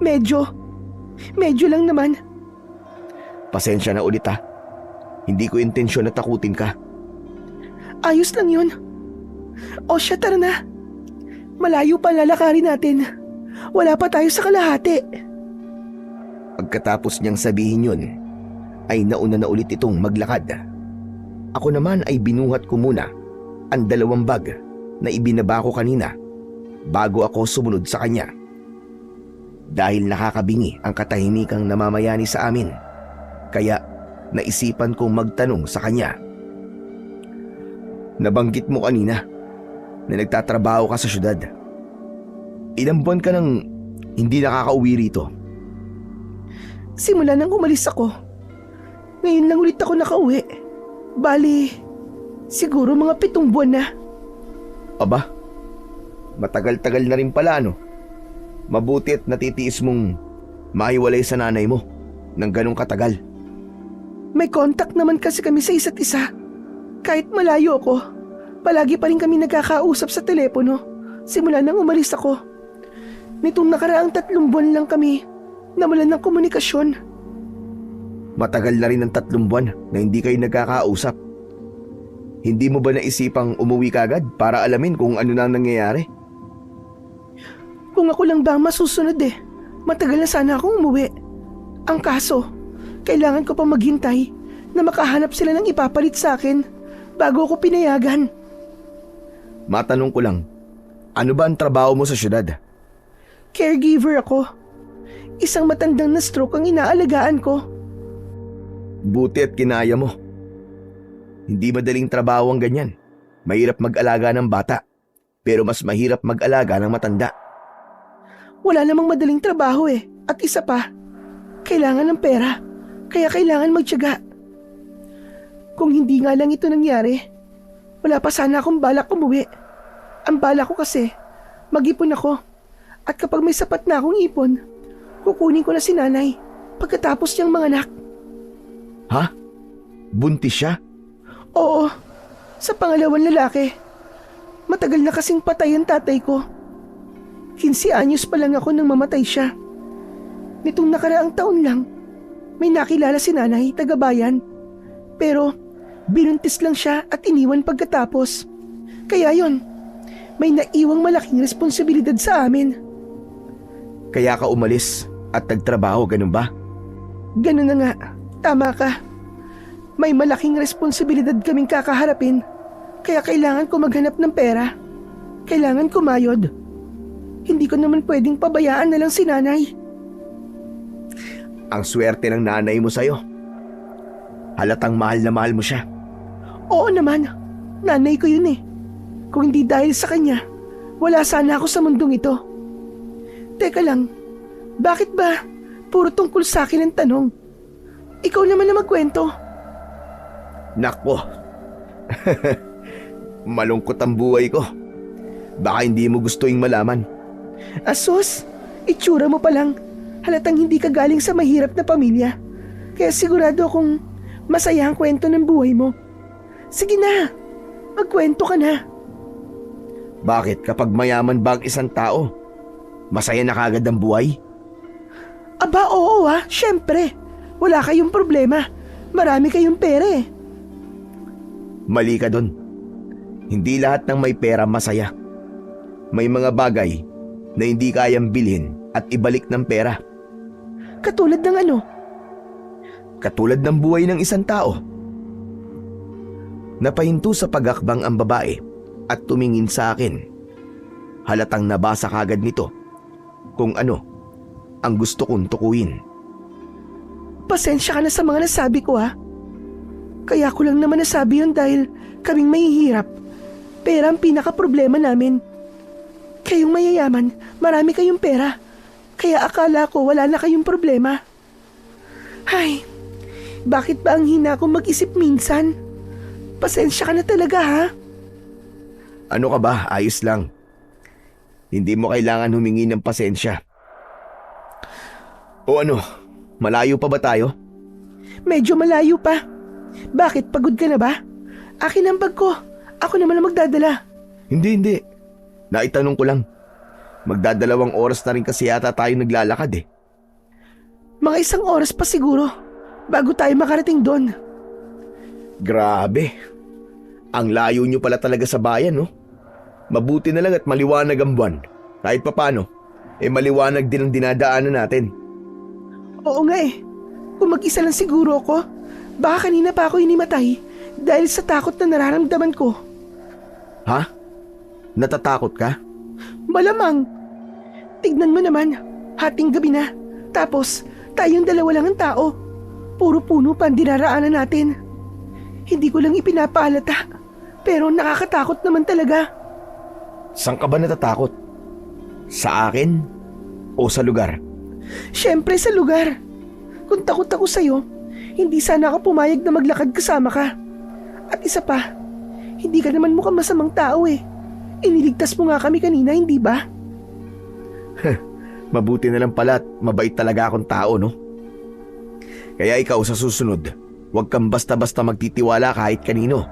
Medyo lang naman. Pasensya na ulit ha. Hindi ko intensyon na takutin ka. Ayos lang yun. O siya, tara na. Malayo pa lalakarin natin. Wala pa tayo sa kalahati. Pagkatapos niyang sabihin yun, ay nauna na ulit itong maglakad. Ako naman ay binuhat ko muna ang 2 bag na ibinaba ko kanina bago ako sumunod sa kanya. Dahil nakakabingi ang katahimikang namamayani sa amin, kaya naisipan kong magtanong sa kanya. Nabanggit mo kanina na nagtatrabaho ka sa syudad. Ilang buwan ka nang hindi nakakauwi rito? Simula nang umalis ako. Ngayon lang ulit ako nakauwi. Bali, siguro mga 7 buwan na. Aba, matagal-tagal na rin pala no. Mabuti at natitiis mong mahiwalay sa nanay mo ng ganong katagal. May contact naman kasi kami sa isa't isa. Kahit malayo ako, palagi pa rin kami nagkakausap sa telepono simula nang umalis ako. Nitong nakaraang 3 buwan lang kami nawalan ng komunikasyon. Matagal na rin ang 3 buwan na hindi kayo nagkakausap. Hindi mo ba naisipang umuwi kagad para alamin kung ano na ang nangyayari? Kung ako lang ba ang masusunod matagal na sana akong umuwi. Ang kaso, kailangan ko pa maghintay na makahanap sila ng ipapalit sa akin bago ako pinayagan. Matanong ko lang, ano ba ang trabaho mo sa syudad? Caregiver ako. Isang matandang na stroke ang inaalagaan ko. Buti at kinaya mo. Hindi madaling trabaho ang ganyan. Mahirap mag-alaga ng bata, pero mas mahirap mag-alaga ng matanda. Wala namang madaling trabaho at isa pa, kailangan ng pera, kaya kailangan magtiyaga. Kung hindi nga lang ito nangyari, wala pa sana akong balak umuwi. Ang balak ko kasi, mag-ipon ako. At kapag may sapat na akong ipon, kukunin ko na si nanay pagkatapos niyang manganak. Ha? Buntis siya? Oo, sa pangalawang lalaki. Matagal na kasing patay ang tatay ko. 15 anyos pa lang ako nang mamatay siya. Nitong nakaraang taon lang, may nakilala si nanay, taga-bayan. Pero binuntis lang siya at iniwan pagkatapos. Kaya yon, may naiwang malaking responsibilidad sa amin. Kaya ka umalis at nagtrabaho, ganun ba? Ganun na nga, tama ka. May malaking responsibilidad kaming kakaharapin, kaya kailangan ko maghanap ng pera. Kailangan kumayod. Hindi ko naman pwedeng pabayaan na lang si nanay. Ang swerte ng nanay mo sa'yo. Halatang mahal na mahal mo siya. Oo naman, nanay ko yun Kung hindi dahil sa kanya, wala sana ako sa mundong ito. Teka lang, bakit ba puro tungkol sa akin ang tanong? Ikaw naman na magkwento. Nako, malungkot ang buhay ko. Baka hindi mo gustuing malaman. Asos, itsura mo pa lang. Halatang hindi ka galing sa mahirap na pamilya. Kaya sigurado akong masaya ang kwento ng buhay mo. Sige na, magkwento ka na. Bakit kapag mayaman ba ang isang tao, masaya na kagad ang buhay? Aba oo syempre. Wala kayong problema. Marami kayong pera eh. Mali ka dun. Hindi lahat ng may pera masaya. May mga bagay na hindi kayang bilhin at ibalik ng pera. Katulad ng ano? Katulad ng buhay ng isang tao. Napahinto sa pagakbang ang babae at tumingin sa akin. Halatang nabasa kagad nito kung ano ang gusto kong tukuyin. Pasensya ka na sa mga nasabi ko Kaya ko lang naman nasabi yun dahil kaming mahihirap. Pera ang pinaka-problema namin. Kayong mayayaman, marami kayong pera. Kaya akala ko wala na kayong problema. Ay, bakit ba ang hina kong mag-isip minsan? Pasensya ka na talaga Ano ka ba? Ayos lang. Hindi mo kailangan humingi ng pasensya. O ano, malayo pa ba tayo? Medyo malayo pa. Bakit, pagod ka na ba? Akin ang bag ko. Ako naman ang magdadala. Hindi. Naitanong ko lang. Magdadalawang oras na rin kasi yata tayo naglalakad eh. Mga 1 oras pa siguro bago tayo makarating doon. Grabe. Ang layo nyo pala talaga sa bayan, no? Mabuti na lang at maliwanag ang buwan. Kahit papano, maliwanag din ang dinadaanan natin. Oo nga Kung mag-isa lang siguro ako, baka kanina pa ako inimatay dahil sa takot na nararamdaman ko. Ha? Natatakot ka? Malamang. Tignan mo naman, hating gabi na. Tapos, tayong dalawa lang ang tao. Puro puno pa ang dinaraanan natin. Hindi ko lang ipinapaalata, pero nakakatakot naman talaga. Saan ka ba natatakot? Sa akin? O sa lugar? Siyempre sa lugar. Kung takot ako sa'yo, hindi sana ako pumayag na maglakad kasama ka. At isa pa, hindi ka naman mukhang masamang tao Iniligtas mo nga kami kanina, hindi ba? Mabuti na lang pala at mabait talaga akong tao, no? Kaya ikaw sa susunod, huwag kang basta-basta magtitiwala kahit kanino.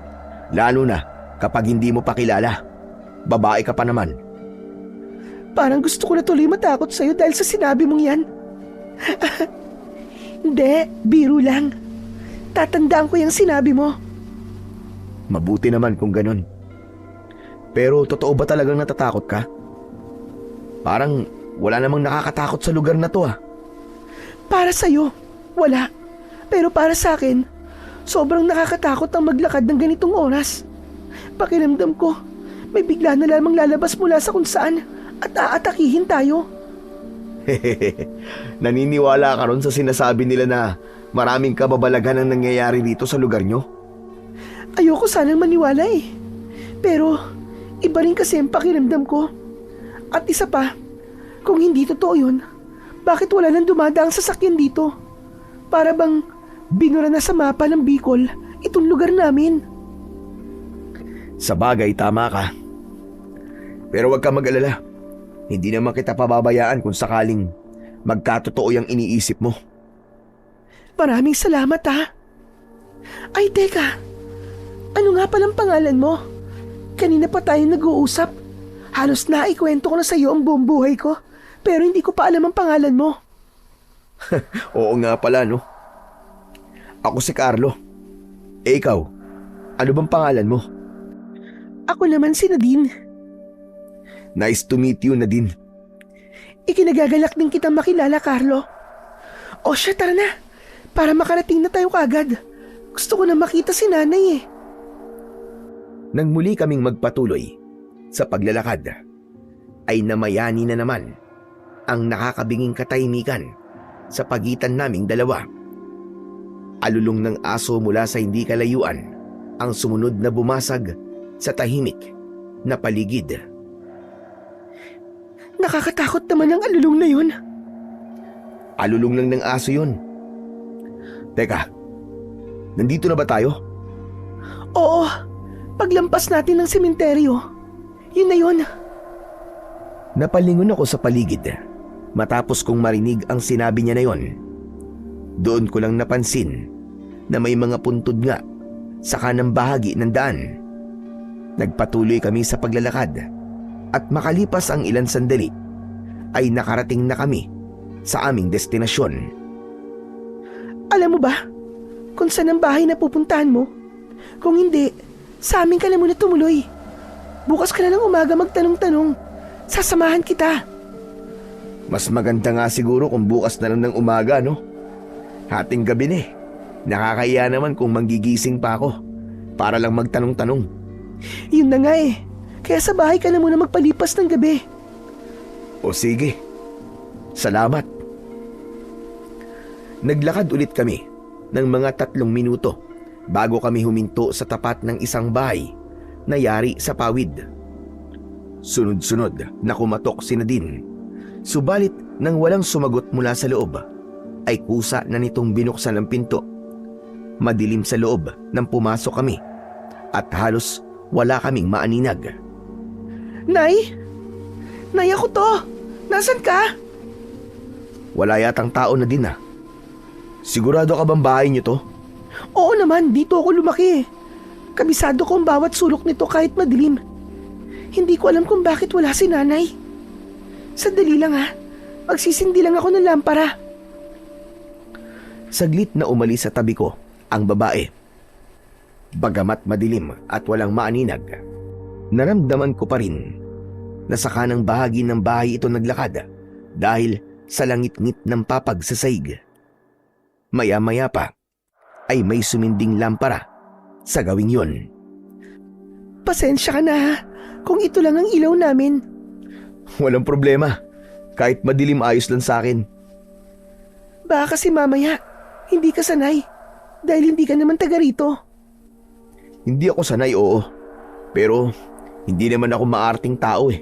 Lalo na kapag hindi mo pa kilala. Babae ka pa naman. Parang gusto ko na tuloy matakot sa'yo dahil sa sinabi mong yan. Hindi, biro lang. Tatandaan ko yung sinabi mo. Mabuti naman kung ganun. Pero totoo ba talagang natatakot ka? Parang wala namang nakakatakot sa lugar na to Para sa'yo, wala. Pero para sa akin, sobrang nakakatakot ang maglakad ng ganitong oras. Pakiramdam ko, may bigla na lamang lalabas mula sa kung saan at aatakihin tayo. Naniniwala ka ron sa sinasabi nila na maraming kababalaghan ang nangyayari dito sa lugar nyo? Ayoko sanang maniwala Pero, iba rin kasi ang pakiramdam ko. At isa pa, kung hindi totoo yun, bakit wala nang dumadaang sasakyan dito? Para bang binura na sa mapa ng Bicol itong lugar namin. Sa bagay, tama ka. Pero huwag ka mag-alala. Hindi naman kita pababayaan kung sakaling magkatotoo yung iniisip mo. Maraming salamat Ay teka, ano nga palang pangalan mo? Kanina pa tayo nag-uusap. Halos naikwento ko na sa iyo ang buong buhay ko, pero hindi ko pa alam ang pangalan mo. Oo nga pala, no? Ako si Carlo. Ikaw, ano bang pangalan mo? Ako naman si Nadine. Nice to meet you, Nadine. Ikinagagalak din kitang makilala, Carlo. O siya, tara na. Para makarating na tayo kagad. Gusto ko na makita si nanay Nang muli kaming magpatuloy sa paglalakad, ay namayani na naman ang nakakabinging katahimikan sa pagitan naming dalawa. Alulong ng aso mula sa hindi kalayuan ang sumunod na bumasag sa tahimik na paligid. Nakakatakot naman ang alulong na yun. Alulong lang ng aso yun. Teka, nandito na ba tayo? Oo, paglampas natin ng sementeryo. Yun na yun. Napalingon ako sa paligid matapos kong marinig ang sinabi niya na yon. Doon ko lang napansin na may mga puntod nga sa kanang bahagi ng daan. Nagpatuloy kami sa paglalakad at makalipas ang ilang sandali ay nakarating na kami sa aming destinasyon. Alam mo ba kung saan ang bahay na pupuntahan mo? Kung hindi, sa amin ka na muna tumuloy. Bukas ka na ng umaga magtanong-tanong. Sasamahan kita. Mas maganda nga siguro kung bukas na lang ng umaga, no? Hating gabi na eh. Nakakahiya naman kung manggigising pa ako para lang magtanong-tanong. Yun na nga eh. Kaya sa bahay ka na muna magpalipas ng gabi. O sige. Salamat. Naglakad ulit kami ng mga 3 minuto bago kami huminto sa tapat ng isang bahay na yari sa pawid. Sunod-sunod na kumatok si Nadine. Subalit nang walang sumagot mula sa loob, ay kusa na nitong binuksan ang pinto. Madilim sa loob nang pumasok kami at halos wala kaming maaninag. Nay? Nay, ako to. Nasaan ka? Wala yatang tao na din. Sigurado ka bang bahay niyo to? Oo naman, dito ako lumaki. Kabisado ko ang bawat sulok nito kahit madilim. Hindi ko alam kung bakit wala si nanay. Sandali lang magsisindi lang ako ng lampara. Saglit na umalis sa tabi ko ang babae. Bagamat madilim at walang maaninag, naramdaman ko pa rin na sa kanang bahagi ng bahay ito naglakad dahil sa langit-ngit ng papag sa saig. Maya-maya pa ay may suminding lampara sa gawing yon. Pasensya ka na kung ito lang ang ilaw namin. Walang problema. Kahit madilim ayos lang sa akin. Baka kasi mamaya hindi ka sanay dahil hindi ka naman taga rito. Hindi ako sanay, oo. Pero hindi naman ako maarting tao eh.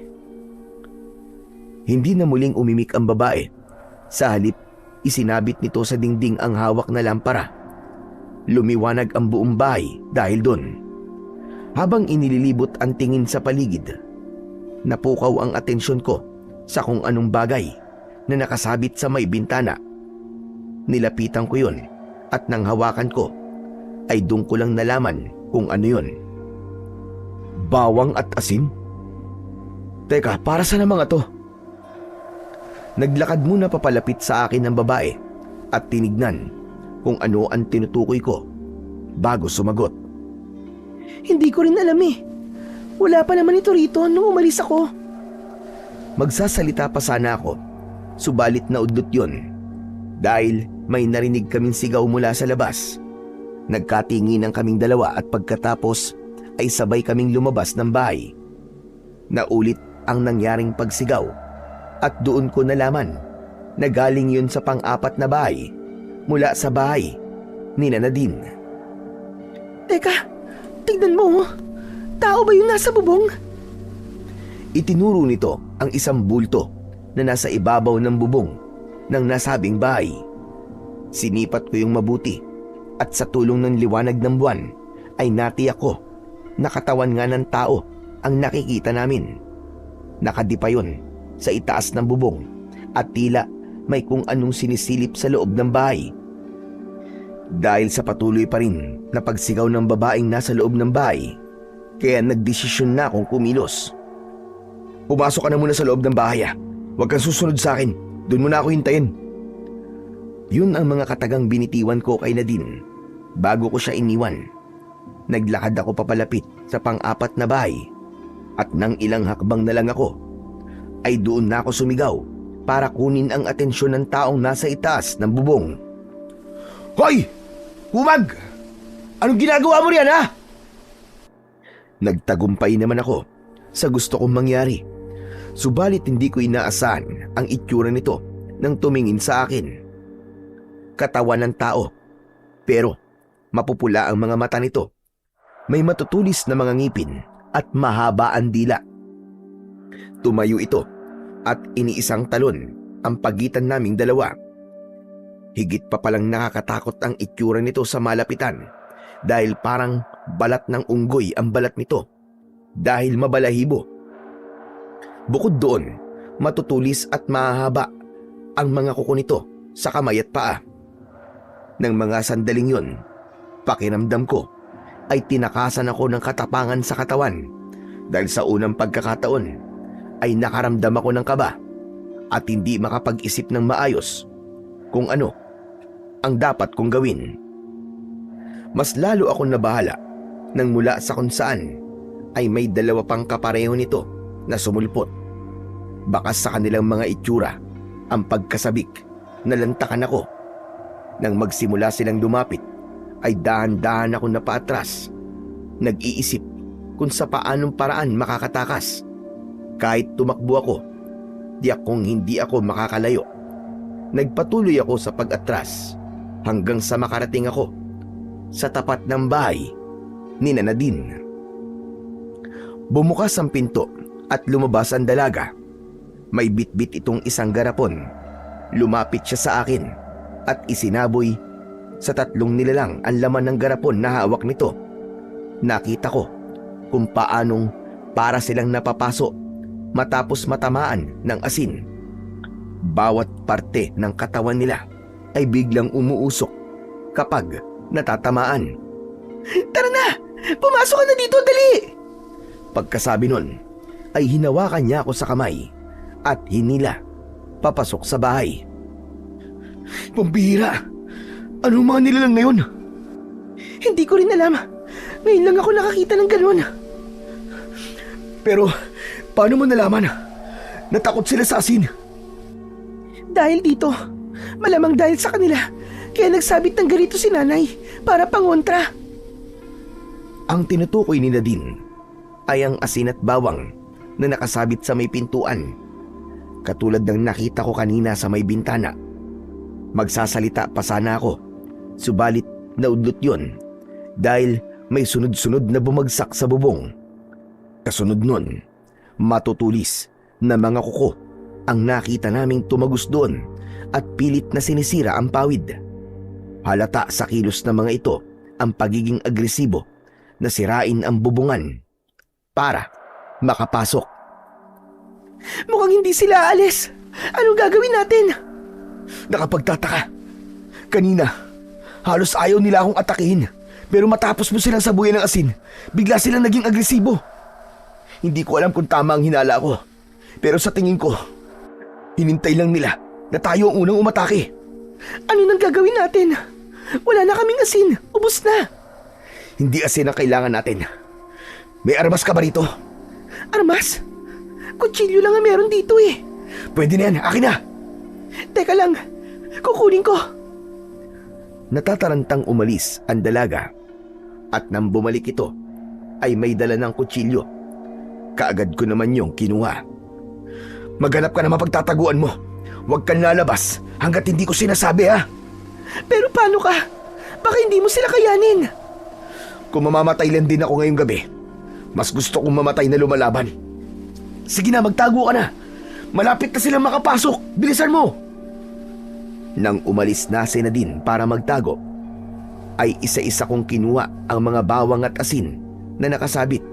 Hindi na muling umimik ang babae. Sa halip, isinabit nito sa dingding ang hawak na lampara. Lumiwanag ang buong bahay dahil doon. Habang inililibot ang tingin sa paligid, napukaw ang atensyon ko sa kung anong bagay na nakasabit sa may bintana. Nilapitan ko yun at nang hawakan ko ay doon ko lang nalaman kung ano yun. Bawang at asin? Teka, para saan ang mga to? Naglakad muna papalapit sa akin ng babae at tinignan kung ano ang tinutukoy ko bago sumagot. Hindi ko rin alam eh. Wala pa naman ito rito nung umalis ako. Magsasalita pa sana ako, subalit naudlot yun dahil may narinig kaming sigaw mula sa labas. Nagkatinginan kaming dalawa at pagkatapos ay sabay kaming lumabas ng bahay. Naulit ang nangyaring pagsigaw at doon ko nalaman na galing yun sa pang-4 na bahay mula sa bahay ni Nadine. Teka, tignan mo. Tao ba yung nasa bubong? Itinuro nito ang isang bulto na nasa ibabaw ng bubong ng nasabing bahay. Sinipat ko yung mabuti at sa tulong ng liwanag ng buwan ay natiyak ko na katawan nga ng tao ang nakikita namin. Nakadipa yun sa itaas ng bubong at tila may kung anong sinisilip sa loob ng bahay. Dahil sa patuloy pa rin na pagsigaw ng babaeng nasa loob ng bahay, kaya nagdesisyon na akong kumilos. Pumasok ka na muna sa loob ng bahay. Huwag kang susunod sa akin. Doon mo na ako hintayin. Yun ang mga katagang binitiwan ko kay Nadine bago ko siya iniwan. Naglakad ako papalapit sa pang-4 na bahay at nang ilang hakbang na lang ako ay doon na ako sumigaw para kunin ang atensyon ng taong nasa itaas ng bubong. Hoy! Humag! Anong ginagawa mo riyan, ha? Nagtagumpay naman ako sa gusto kong mangyari. Subalit hindi ko inaasahan ang itsura nito nang tumingin sa akin. Katawan ng tao, pero mapupula ang mga mata nito. May matutulis na mga ngipin at mahaba ang dila. Tumayo ito at iniisang talon ang pagitan naming dalawa. Higit pa palang nakakatakot ang itsura nito sa malapitan dahil parang balat ng unggoy ang balat nito dahil mabalahibo. Bukod doon, matutulis at mahahaba ang mga kuko nito sa kamay at paa. Nang mga sandaling yun, pakiramdam ko ay tinakasan ako ng katapangan sa katawan dahil sa unang pagkakataon ay nakaramdam ako ng kaba at hindi makapag-isip ng maayos kung ano ang dapat kong gawin. Mas lalo akong nabahala nang mula sa kung saan ay may dalawa pang kapareho nito na sumulpot. Bakas sa kanilang mga itsura ang pagkasabik na lantakan ako. Nang magsimula silang lumapit ay dahan-dahan ako napaatras. Nag-iisip kung sa paanong paraan makakatakas. Kahit tumakbo ako, hindi ako makakalayo. Nagpatuloy ako sa pag-atras hanggang sa makarating ako sa tapat ng bahay ni Nadine. Bumukas ang pinto at lumabas ang dalaga. May bitbit itong isang garapon. Lumapit siya sa akin at isinaboy sa 3 nilalang ang laman ng garapon na hawak nito. Nakita ko kung paanong para silang napapaso matapos matamaan ng asin. Bawat parte ng katawan nila ay biglang umuusok kapag natatamaan. Tara na! Pumasok ka na dito, dali! Pagkasabi nun ay hinawakan niya ako sa kamay at hinila papasok sa bahay. Pambihira! Anong mga nilalang ngayon? Hindi ko rin alam. Ngayon lang ako nakakita ng ganun. Pero paano mo nalaman? Natakot sila sa asin. Dahil dito. Malamang dahil sa kanila. Kaya nagsabit ng ganito si nanay para pangontra. Ang tinutukoy ni Nadine ay ang asin at bawang na nakasabit sa may pintuan. Katulad ng nakita ko kanina sa may bintana. Magsasalita pa sana ako, subalit naudlot yun dahil may sunod-sunod na bumagsak sa bubong. Kasunod nun, matutulis na mga kuko ang nakita naming tumagos doon at pilit na sinisira ang pawid. Halata sa kilos ng mga ito ang pagiging agresibo na sirain ang bubungan para makapasok. Mukhang hindi sila aalis. Anong gagawin natin? Nakapagtataka. Kanina, halos ayaw nila akong atakihin. Pero matapos mo silang sabuyan ng asin, bigla silang naging agresibo. Hindi ko alam kung tama ang hinala ko. Pero sa tingin ko, hinintay lang nila na tayo ang unang umatake. Ano nang gagawin natin? Wala na kaming asin. Ubus na. Hindi asin ang kailangan natin. May armas ka ba rito? Armas? Kutsilyo lang ang meron dito eh. Pwede na yan. Akin na. Teka lang. Kukunin ko. Natatarantang umalis ang dalaga. At nang bumalik ito, ay may dala ng kutsilyo. Kaagad ko naman yung kinuha. Maghanap ka na mapagtataguan mo. Huwag kang lalabas hanggat hindi ko sinasabi, ha? Pero paano ka? Baka hindi mo sila kayanin. Kung mamamatay lang din ako ngayong gabi, mas gusto kong mamatay na lumalaban. Sige na, magtago ka na. Malapit na silang makapasok. Bilisan mo! Nang umalis na si Nadine para magtago, ay isa-isa kong kinuha ang mga bawang at asin na nakasabit.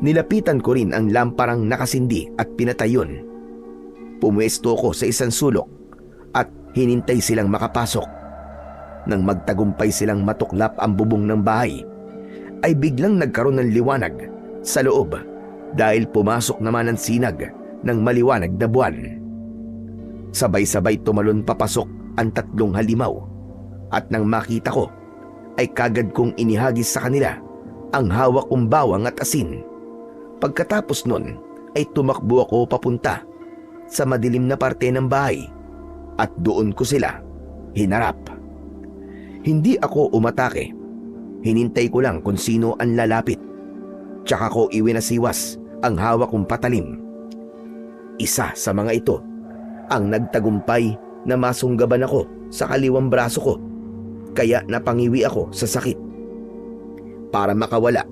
Nilapitan ko rin ang lamparang nakasindi at pinatay yun. Pumuesto ko sa isang sulok at hinintay silang makapasok. Nang magtagumpay silang matuklap ang bubong ng bahay, ay biglang nagkaroon ng liwanag sa loob dahil pumasok naman ang sinag ng maliwanag na buwan. Sabay-sabay tumalon papasok ang 3 halimaw at nang makita ko ay kagad kong inihagis sa kanila ang hawak kong bawang at asin. Pagkatapos nun ay tumakbo ako papunta sa madilim na parte ng bahay at doon ko sila hinarap. Hindi ako umatake. Hinintay ko lang kung sino ang lalapit. Tsaka ko iwinasiwas ang hawak kong patalim. Isa sa mga ito ang nagtagumpay na masunggaban ako sa kaliwang braso ko, kaya napangiwi ako sa sakit. Para makawala,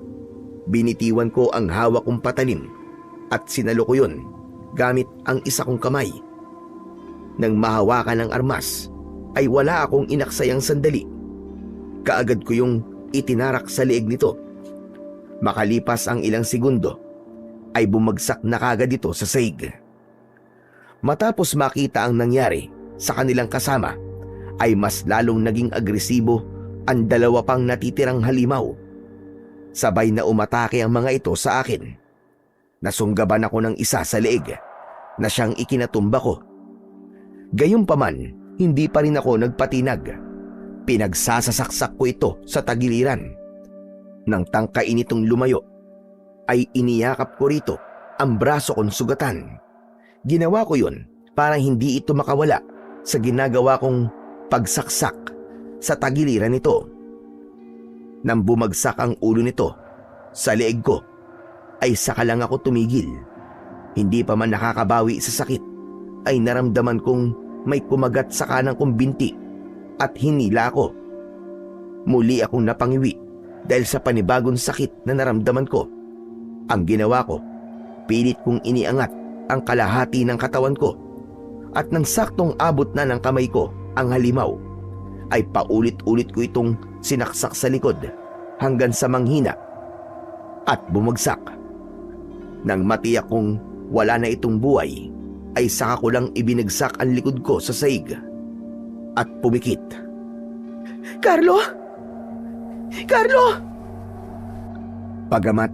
binitiwan ko ang hawak kong patalim at sinalo ko yun gamit ang isa kong kamay. Nang mahawakan ng armas, ay wala akong inaksayang sandali. Kaagad ko yung itinarak sa leeg nito. Makalipas ang ilang segundo, ay bumagsak na kagad ito sa saig. Matapos makita ang nangyari sa kanilang kasama, ay mas lalong naging agresibo ang dalawa pang natitirang halimaw. Sabay na umatake ang mga ito sa akin. Nasunggaban ako ng isa sa leeg na siyang ikinatumba ko. Gayunpaman, hindi pa rin ako nagpatinag. Pinagsasasaksak ko ito sa tagiliran. Nang tangkain itong lumayo, ay iniyakap ko rito ang braso kong sugatan. Ginawa ko yun para hindi ito makawala sa ginagawa kong pagsaksak sa tagiliran nito. Nang bumagsak ang ulo nito sa leeg ko, ay saka lang ako tumigil. Hindi pa man nakakabawi sa sakit, ay naramdaman kong may kumagat sa kanang kong binti at hinila ako. Muli akong napangiwi dahil sa panibagong sakit na naramdaman ko. Ang ginawa ko, pilit kong iniangat ang kalahati ng katawan ko, at nang saktong abot na ng kamay ko ang halimaw, ay paulit-ulit ko itong sinaksak sa likod hanggang sa manghina at bumagsak. Nang matiyak kong wala na itong buhay, ay saka ko lang ibinagsak ang likod ko sa saig at pumikit. Carlo! Carlo! Pagamat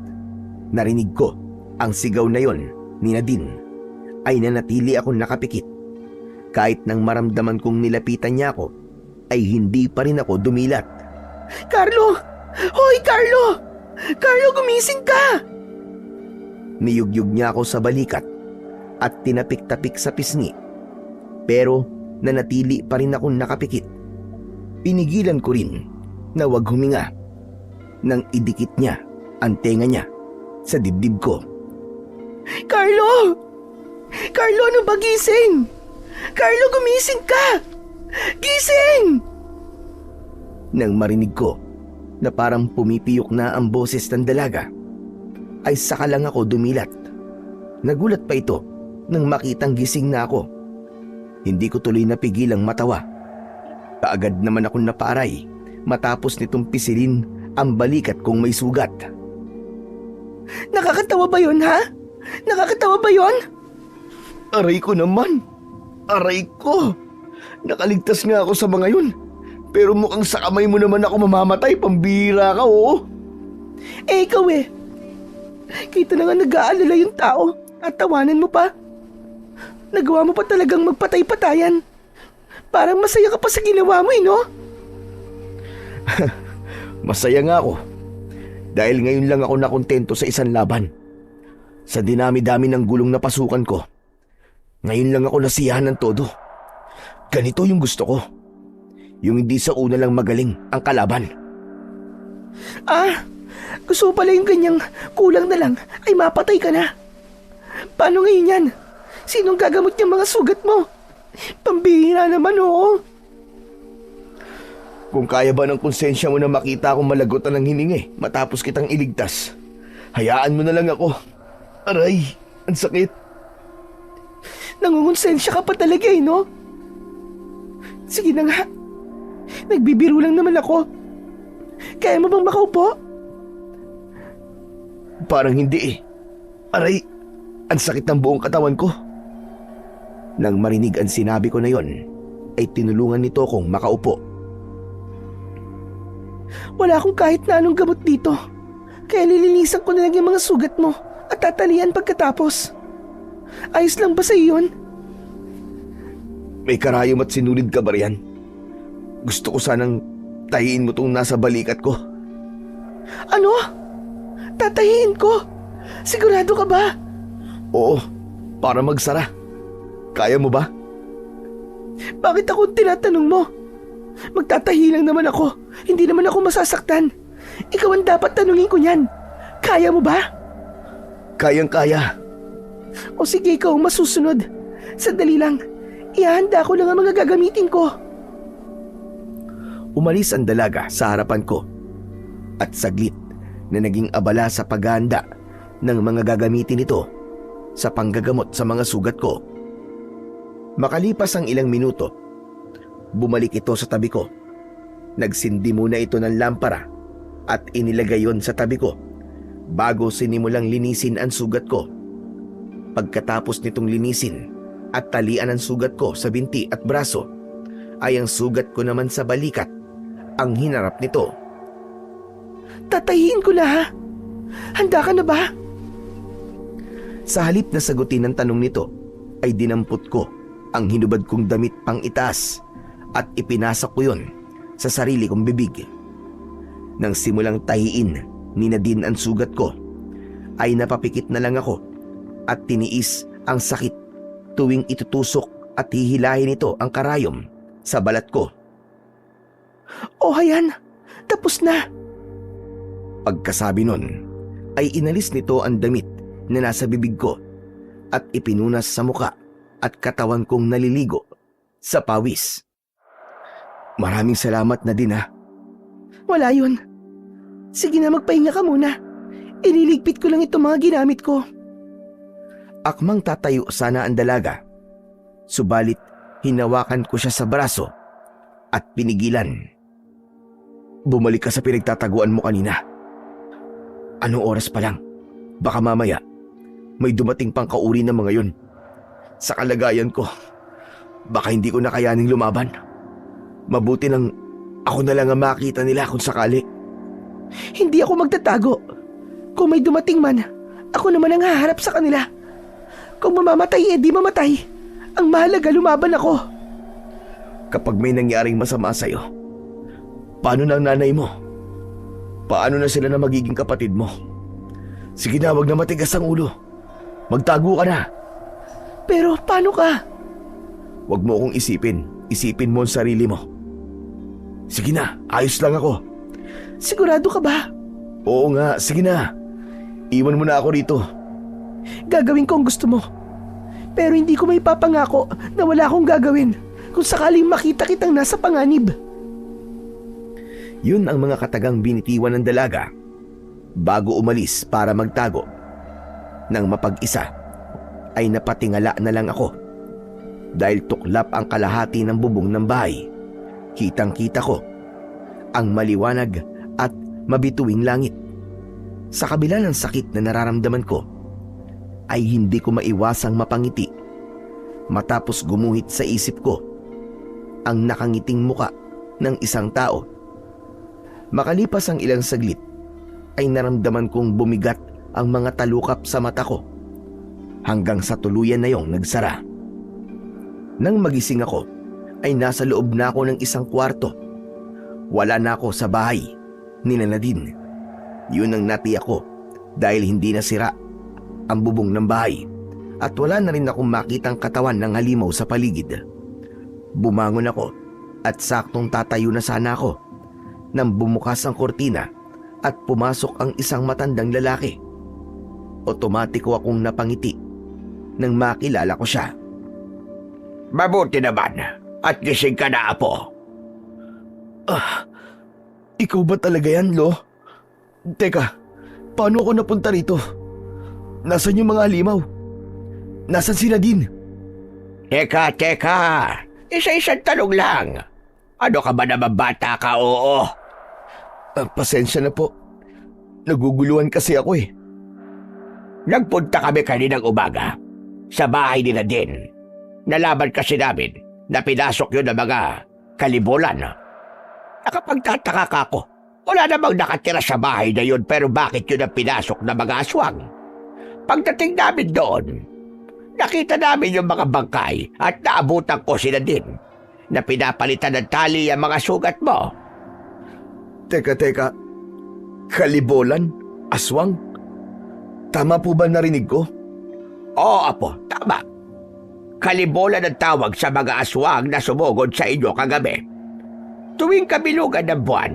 narinig ko ang sigaw na yon ni Nadine, ay nanatili akong nakapikit. Kahit nang maramdaman kong nilapitan niya ako, ay hindi pa rin ako dumilat. Carlo! Hoy, Carlo! Carlo, gumising ka! Niyugyug niya ako sa balikat at tinapik-tapik sa pisngi. Pero nanatili pa rin akong nakapikit. Pinigilan ko rin na wag huminga nang idikit niya ang tenga niya sa dibdib ko. Carlo! Carlo, ano ba, gising? Carlo, gumising ka! Gising! Nang marinig ko na parang pumipiyok na ang boses ng dalaga, ay saka lang ako dumilat. Nagulat pa ito nang makitang gising na ako. Hindi ko tuloy napigilang matawa. Kaagad naman akong napaaray matapos nitong pisilin ang balikat kong may sugat. Nakakatawa ba yun, ha? Nakakatawa ba yun? Aray ko naman! Aray ko! Nakaligtas nga ako sa mga yun. Pero mukhang sa kamay mo naman ako mamamatay, pambira ka, oo. Eh, ikaw eh. Kita na nga nag-aalala yung tao at tawanan mo pa. Nagawa mo pa talagang magpatay-patayan. Parang masaya ka pa sa ginawa mo, no? Masaya nga ako. Dahil ngayon lang ako nakontento sa isang laban. Sa dinami-dami ng gulong na pasukan ko, ngayon lang ako nasiyahan ng todo. Ganito yung gusto ko. Yung hindi sa una lang magaling ang kalaban. Ah, gusto mo pala yung ganyang kulang na lang ay mapatay ka na. Paano ngayon yan? Sinong gagamot niyang mga sugat mo? Pambihira naman, oo. Kung kaya ba ng konsensya mo na makita akong malagotan ng hiningi matapos kitang iligtas, hayaan mo na lang ako. Aray, ang sakit. Nangungonsensya ka pa talaga eh, no? Sige na nga. Nagbibiro lang naman ako. Kaya mo bang makaupo? Parang hindi eh. Aray, ang sakit ng buong katawan ko. Nang marinig ang sinabi ko na yon, ay tinulungan nito akong makaupo. Wala akong kahit na anong gamot dito. Kaya lilinisan ko na lang yung mga sugat mo at tatalian pagkatapos. Ayos lang ba sa iyon? May karayom at sinulid ka ba riyan? Gusto ko sanang tahiin mo tong nasa balikat ko. Ano? Tatahiin ko? Sigurado ka ba? Oo, para magsara. Kaya mo ba? Bakit ako tinatanong mo? Magtatahi lang naman ako. Hindi naman ako masasaktan. Ikaw ang dapat tanungin ko niyan. Kaya mo ba? Kayang-kaya. O sige, ikaw ang masusunod. Sandali lang. Ihahanda ko lang ang mga gagamitin ko. Umalis ang dalaga sa harapan ko. At saglit na naging abala sa paghahanda ng mga gagamitin nito sa panggagamot sa mga sugat ko. Makalipas ang ilang minuto, bumalik ito sa tabi ko. Nagsindi muna ito ng lampara at inilagay yon sa tabi ko bago sinimulang linisin ang sugat ko. Pagkatapos nitong linisin, at talian ng sugat ko sa binti at braso ay ang sugat ko naman sa balikat ang hinarap nito. Tatayin ko na ha? Handa ka na ba? Sa halip na sagutin ang tanong nito, ay dinampot ko ang hinubad kong damit pang itaas at ipinasok ko yun sa sarili kong bibig. Nang simulang tahiin ni Nadine ang sugat ko, ay napapikit na lang ako at tiniis ang sakit tuwing itutusok at hihilahin ito ang karayom sa balat ko. O hayan, tapos na. Pagkasabi nun, ay inalis nito ang damit na nasa bibig ko at ipinunas sa muka at katawan kong naliligo sa pawis. Maraming salamat na din ha. Wala yun. Sige na, magpahinga ka muna. Iniligpit ko lang itong mga ginamit ko. Akmang tatayo sana ang dalaga. Subalit hinawakan ko siya sa braso at pinigilan. Bumalik ka sa pinagtataguan mo kanina. Anong oras pa lang? Baka mamaya may dumating pang kauri ng mga yun. Sa kalagayan ko, baka hindi ko na kayaning lumaban. Mabuti nang ako na lang ang makita nila kung sakali. Hindi ako magtatago. Kung may dumating man, ako naman ang haharap sa kanila. Kung mamamatay, di mamatay. Ang mahalaga, lumaban ako. Kapag may nangyaring masama sa'yo, paano na ang nanay mo? Paano na sila na magiging kapatid mo? Sige na, wag na matigas ang ulo. Magtago ka na. Pero paano ka? Wag mo akong isipin. Isipin mo ang sarili mo. Sige na, ayos lang ako. Sigurado ka ba? Oo nga, sige na. Iwan mo na ako rito. Gagawin ko ang gusto mo. Pero hindi ko may papangako na wala akong gagawin kung sakaling makita kitang nasa panganib. Yun ang mga katagang binitiwan ng dalaga bago umalis para magtago. Nang mapag-isa, ay napatingala na lang ako. Dahil tuklap ang kalahati ng bubong ng bahay, kitang-kita ko ang maliwanag at mabituing langit. Sa kabila ng sakit na nararamdaman ko, ay hindi ko maiwasang mapangiti matapos gumuhit sa isip ko ang nakangiting muka ng isang tao. Makalipas ang ilang saglit, ay naramdaman kong bumigat ang mga talukap sa mata ko hanggang sa tuluyan na yung nagsara. Nang magising ako, ay nasa loob na ako ng isang kwarto. Wala na ako sa bahay ni Nadine. Yun ang natiyak ko dahil hindi nasira ang bubong ng bahay at wala na rin akong makitang katawan ng halimaw sa paligid. Bumangon ako at saktong tatayo na sana ako nang bumukas ang kortina at pumasok ang isang matandang lalaki. Otomatiko akong napangiti nang makilala ko siya. Mabuti naman at gising ka na, apo. Ikaw ba talaga yan, Lo? Teka, paano ako napunta rito? Nasaan yung mga halimaw? Nasaan si Nadine? Teka. Isa-isang tanong lang. Ano ka ba naman, bata ka, oo? Pasensya na po. Naguguluhan kasi ako eh. Nagpunta kami kaninang umaga sa bahay ni Nadine. Nalaman kasi namin na pinasok yun ng mga kalibolan. Nakapagtataka ka ako. Wala namang nakatira sa bahay na yun, pero bakit yun ang pinasok ng mga aswang? Pagdating namin doon, nakita namin yung mga bangkay at naabutan ko si Nadine na pinapalitan ng tali ang mga sugat mo. Teka. Kalibolan? Aswang? Tama po ba narinig ko? Oo, apo, tama. Kalibolan ang tawag sa mga aswang na sumugod sa inyo kagabi. Tuwing kabilugan ng buwan,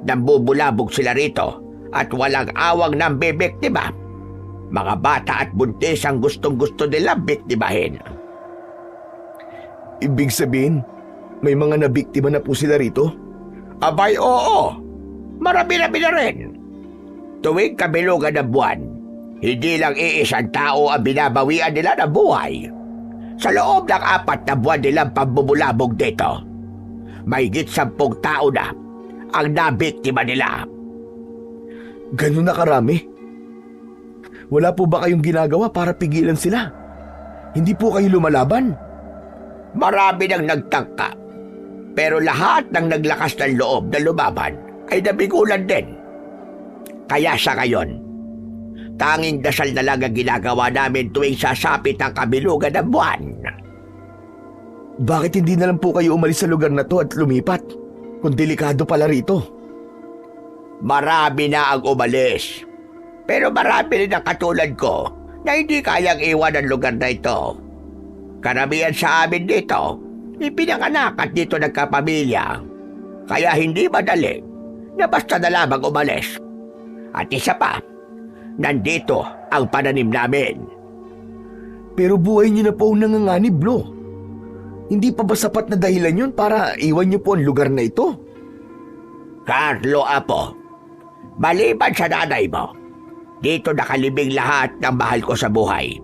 nambubulabog sila rito at walang awang ng bibiktima. Mga bata at buntis ang gustong-gusto nilang biktimahin. Ibig sabihin, may mga nabiktima na po sila rito? Abay, oo. Marami-rami na rin. Tuwing kabilugan ng buwan, hindi lang iisang tao ang binabawian nila ng buhay. Sa loob ng 4 na buwan nilang pambubulabog dito, mahigit 10 tao na ang nabiktima nila. Ganun na karami? Wala po ba kayong ginagawa para pigilan sila? Hindi po kayo lumalaban? Marami nang nagtangka. Pero lahat ng naglakas ng loob na lumaban ay nabigulan din. Kaya sa ngayon, tanging dasal na lang ang ginagawa namin tuwing sasapit ang kabilugan ng buwan. Bakit hindi na lang po kayo umalis sa lugar na to at lumipat? Kung delikado pala rito. Marami na ang umalis. Pero marami rin ang katulad ko na hindi kayang iwan ang lugar na ito. Karamihan sa amin dito, ipinanganak at dito nagkapamilya. Kaya hindi madali na basta na lamang umalis. At isa pa, nandito ang pananim namin. Pero buhay niyo na po ang nanganganib, Lo. Hindi pa ba sapat na dahilan yun para iwan niyo po ang lugar na ito? Carlo Apo, maliban sa nanay mo, dito nakalibing lahat ng mahal ko sa buhay.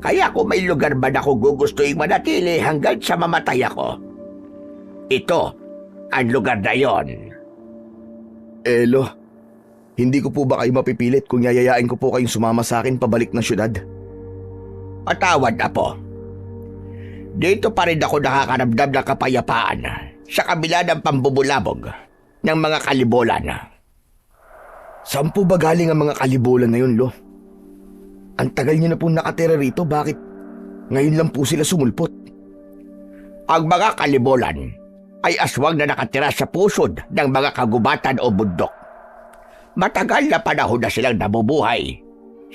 Kaya kung may lugar man ako gugustuhin manatili hanggang sa mamatay ako, ito ang lugar na yon. Lo, hindi ko po ba kayo mapipilit kung yayayain ko po kayong sumama sa akin pabalik ng syudad? Patawad, Apo. Dito pa rin ako nakakaramdam ng kapayapaan sa kabila ng pambubulabog ng mga kalibolan. Saan po ba galing ang mga kalibolan na yun, Lo? Ang tagal niyo na po nakatira rito, bakit ngayon lang po sila sumulpot? Ang mga kalibolan ay aswang na nakatira sa pusod ng mga kagubatan o bundok. Matagal na panahon na silang nabubuhay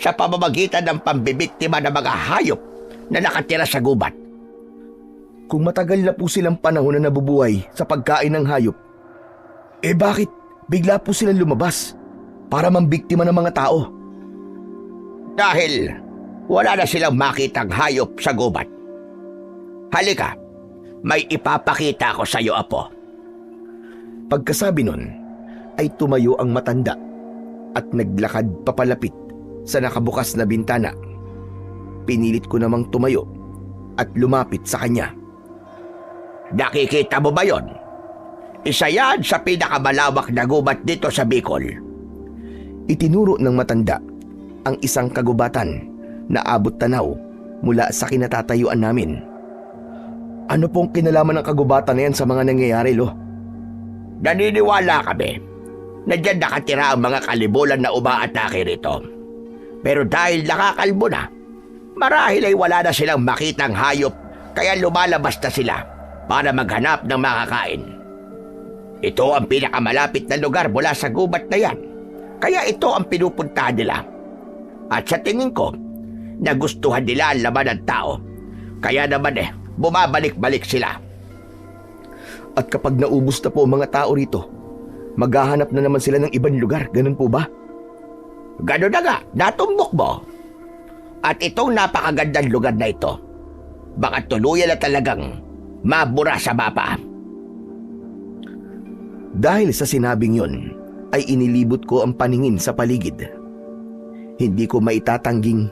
sa pamamagitan ng pambibiktima ng mga hayop na nakatira sa gubat. Kung matagal na po silang panahon na nabubuhay sa pagkain ng hayop, bakit bigla po silang lumabas para mambiktima ng mga tao? Dahil wala na silang makitang hayop sa gubat. Halika, may ipapakita ko sa iyo, Apo. Pagkasabi nun, ay tumayo ang matanda at naglakad papalapit sa nakabukas na bintana. Pinilit ko namang tumayo at lumapit sa kanya. Nakikita mo ba yon? Isa yan sa pinakamalawak na gubat dito sa Bicol. Itinuro ng matanda ang isang kagubatan na abot tanaw mula sa kinatatayuan namin. Ano pong kinalaman ng kagubatan na yan sa mga nangyayari, Lo? Naniniwala kami na dyan nakatira ang mga kalibulan na umaatake rito. Pero dahil nakakalbo na, marahil ay wala na silang makitang hayop kaya lumalabas na sila para maghanap ng makakain. Ito ang pinakamalapit na lugar mula sa gubat na yan. Kaya ito ang pinupuntahan nila. At sa tingin ko, nagustuhan nila ang laman ng tao. Kaya naman bumabalik-balik sila. At kapag naubos na po ang mga tao rito, maghahanap na naman sila ng ibang lugar, ganun po ba? Ganun na nga, natumbok mo. At itong napakagandang lugar na ito, baka tuluyan na talagang mabura sa mapa. Dahil sa sinabing yon, ay inilibot ko ang paningin sa paligid. Hindi ko maitatangging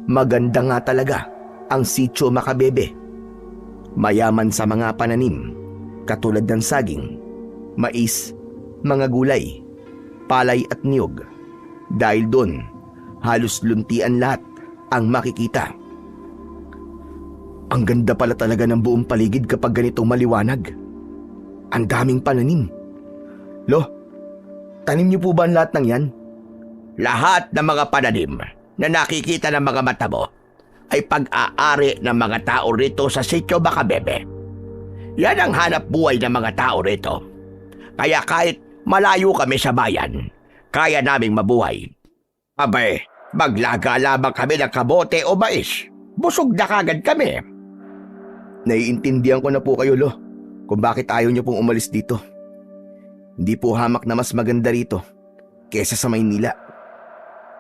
maganda nga talaga ang Sitio Macabebe. Mayaman sa mga pananim, katulad ng saging, mais, mga gulay, palay at niyog. Dahil doon, halos luntian lahat ang makikita. Ang ganda pala talaga ng buong paligid kapag ganito maliwanag. Ang daming pananim. Lo, tanim niyo po ba ang lahat ng yan? Lahat ng mga pananim na nakikita ng mga mata mo ay pag-aari ng mga tao rito sa Sitio Macabebe. Yan ang hanap buhay ng mga tao rito. Kaya kahit malayo kami sa bayan, kaya naming mabuhay. Abay, maglaga lamang kami ng kabote o mais. Busog na kagad kami. Naiintindihan ko na po kayo, Lo, kung bakit ayaw niyo pong umalis dito. Hindi po hamak na mas maganda rito kesa sa Maynila.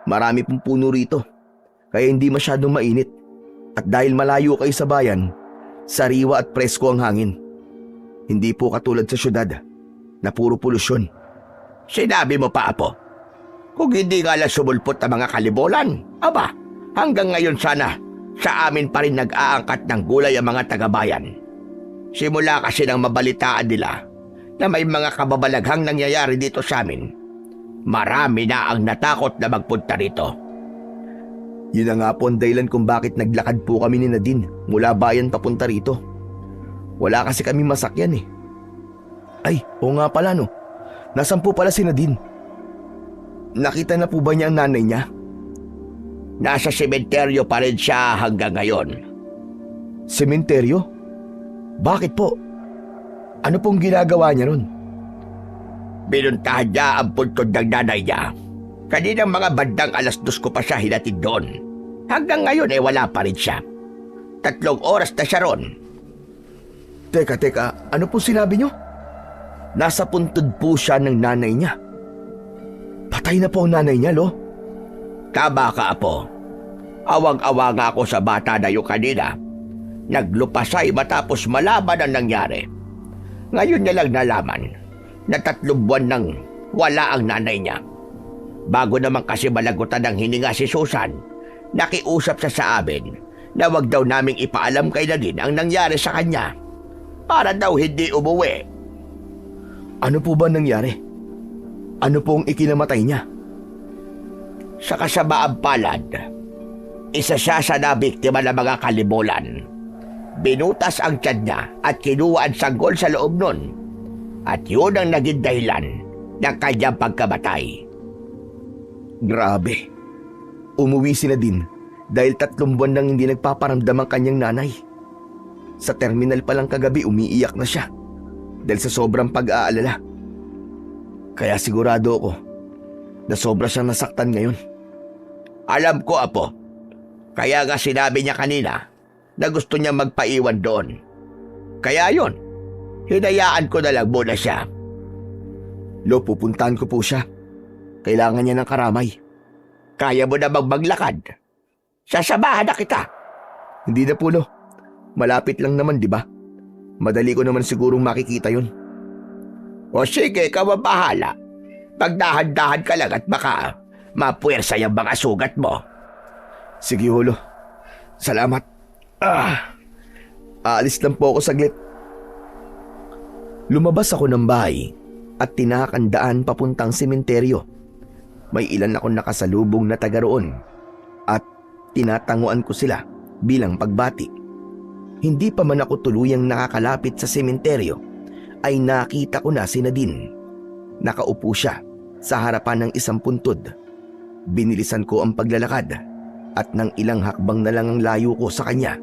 Marami pong puno rito, kaya hindi masyadong mainit. At dahil malayo kayo sa bayan, sariwa at presko ang hangin. Hindi po katulad sa syudad na puro polusyon. Sinabi mo pa, Apo. Kung hindi nga lang sumulpot ang mga kalibolan, aba, hanggang ngayon sana sa amin pa rin nag-aangkat ng gulay ang mga tagabayan. Simula kasi nang mabalitaan nila na may mga kababalaghang nangyayari dito sa amin, marami na ang natakot na magpunta rito. Yun na nga po ang dahilan kung bakit naglakad po kami ni Nadine mula bayan papunta rito. Wala kasi kami masakyan eh. Ay, oo nga pala no. Nasaan po pala si Nadine? Nakita na po ba niya ang nanay niya? Nasa sementeryo pa rin siya hanggang ngayon. Sementeryo? Bakit po? Ano pong ginagawa niya ron? Binuntahan niya ang puntod ng nanay niya. Kaninang mga bandang 2:00 ko pa siya hinatid doon. Hanggang ngayon wala pa rin siya. 3 oras na siya ron. Teka, ano po sinabi niyo? Nasa puntod po siya ng nanay niya. Patay na po ang nanay niya, Lo. Tama ka, Apo. Awang-awa nga ako sa bata na yung kanina. Naglupasay matapos malaman ang nangyari. Ngayon niya lang nalaman na 3 buwan nang wala ang nanay niya. Bago naman kasi malagutan ng hininga si Susan, nakiusap siya sa amin na wag daw naming ipaalam kay Nadine ang nangyari sa kanya para daw hindi umuwi. Ano po ba nangyari? Ano pong ikinamatay niya? Sa kasamaang palad, isa siya sa nabiktima ng mga kalibulan. Binutas ang tiyan niya at kinuha ang sanggol sa loob nun. At yun ang naging dahilan ng kanyang pagkamatay. Grabe. Umuwi si Nadine dahil 3 buwan nang hindi nagpaparamdam ang kanyang nanay. Sa terminal pa lang kagabi umiiyak na siya dahil sa sobrang pag-aalala. Kaya sigurado ako na sobra siyang nasaktan ngayon. Alam ko, Apo. Kaya nga sinabi niya kanina na gusto niya magpaiwan doon. Kaya yun, hinayaan ko na lang muna siya. Lo, pupuntahan ko po siya. Kailangan niya ng karamay. Kaya mo na maglakad. Sasamahan na kita. Hindi na po, Lo. Malapit lang naman, di ba? Madali ko naman sigurong makikita yun. O sige, ikaw ang bahala. Pagdahan-dahan ka lang at baka mapuwersa yung mga sugat mo. Sige, Lo. Salamat. Aalis lang po ako saglit. Lumabas ako ng bahay at tinahak ang daan papuntang sementeryo. May ilan akong nakasalubong na taga roon at tinatanguan ko sila bilang pagbati. Hindi pa man ako tuluyang nakakalapit sa sementeryo ay nakita ko na si Nadine. Nakaupo siya sa harapan ng isang puntod. Binilisan ko ang paglalakad at nang ilang hakbang na lang ang layo ko sa kanya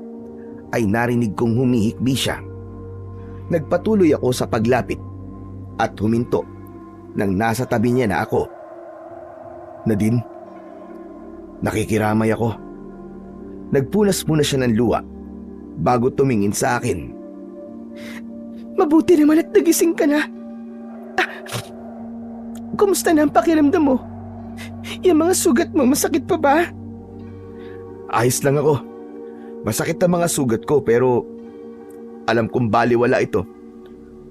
ay narinig kong humihikbi siya. Nagpatuloy ako sa paglapit at huminto nang nasa tabi niya na ako. Nadine, nakikiramay ako. Nagpunas muna siya ng luha bago tumingin sa akin. Mabuti naman at nagising ka na. Kumusta na ang pakiramdam mo? Yung mga sugat mo, masakit pa ba? Ayos lang ako. Masakit ang mga sugat ko pero alam kong baliwala ito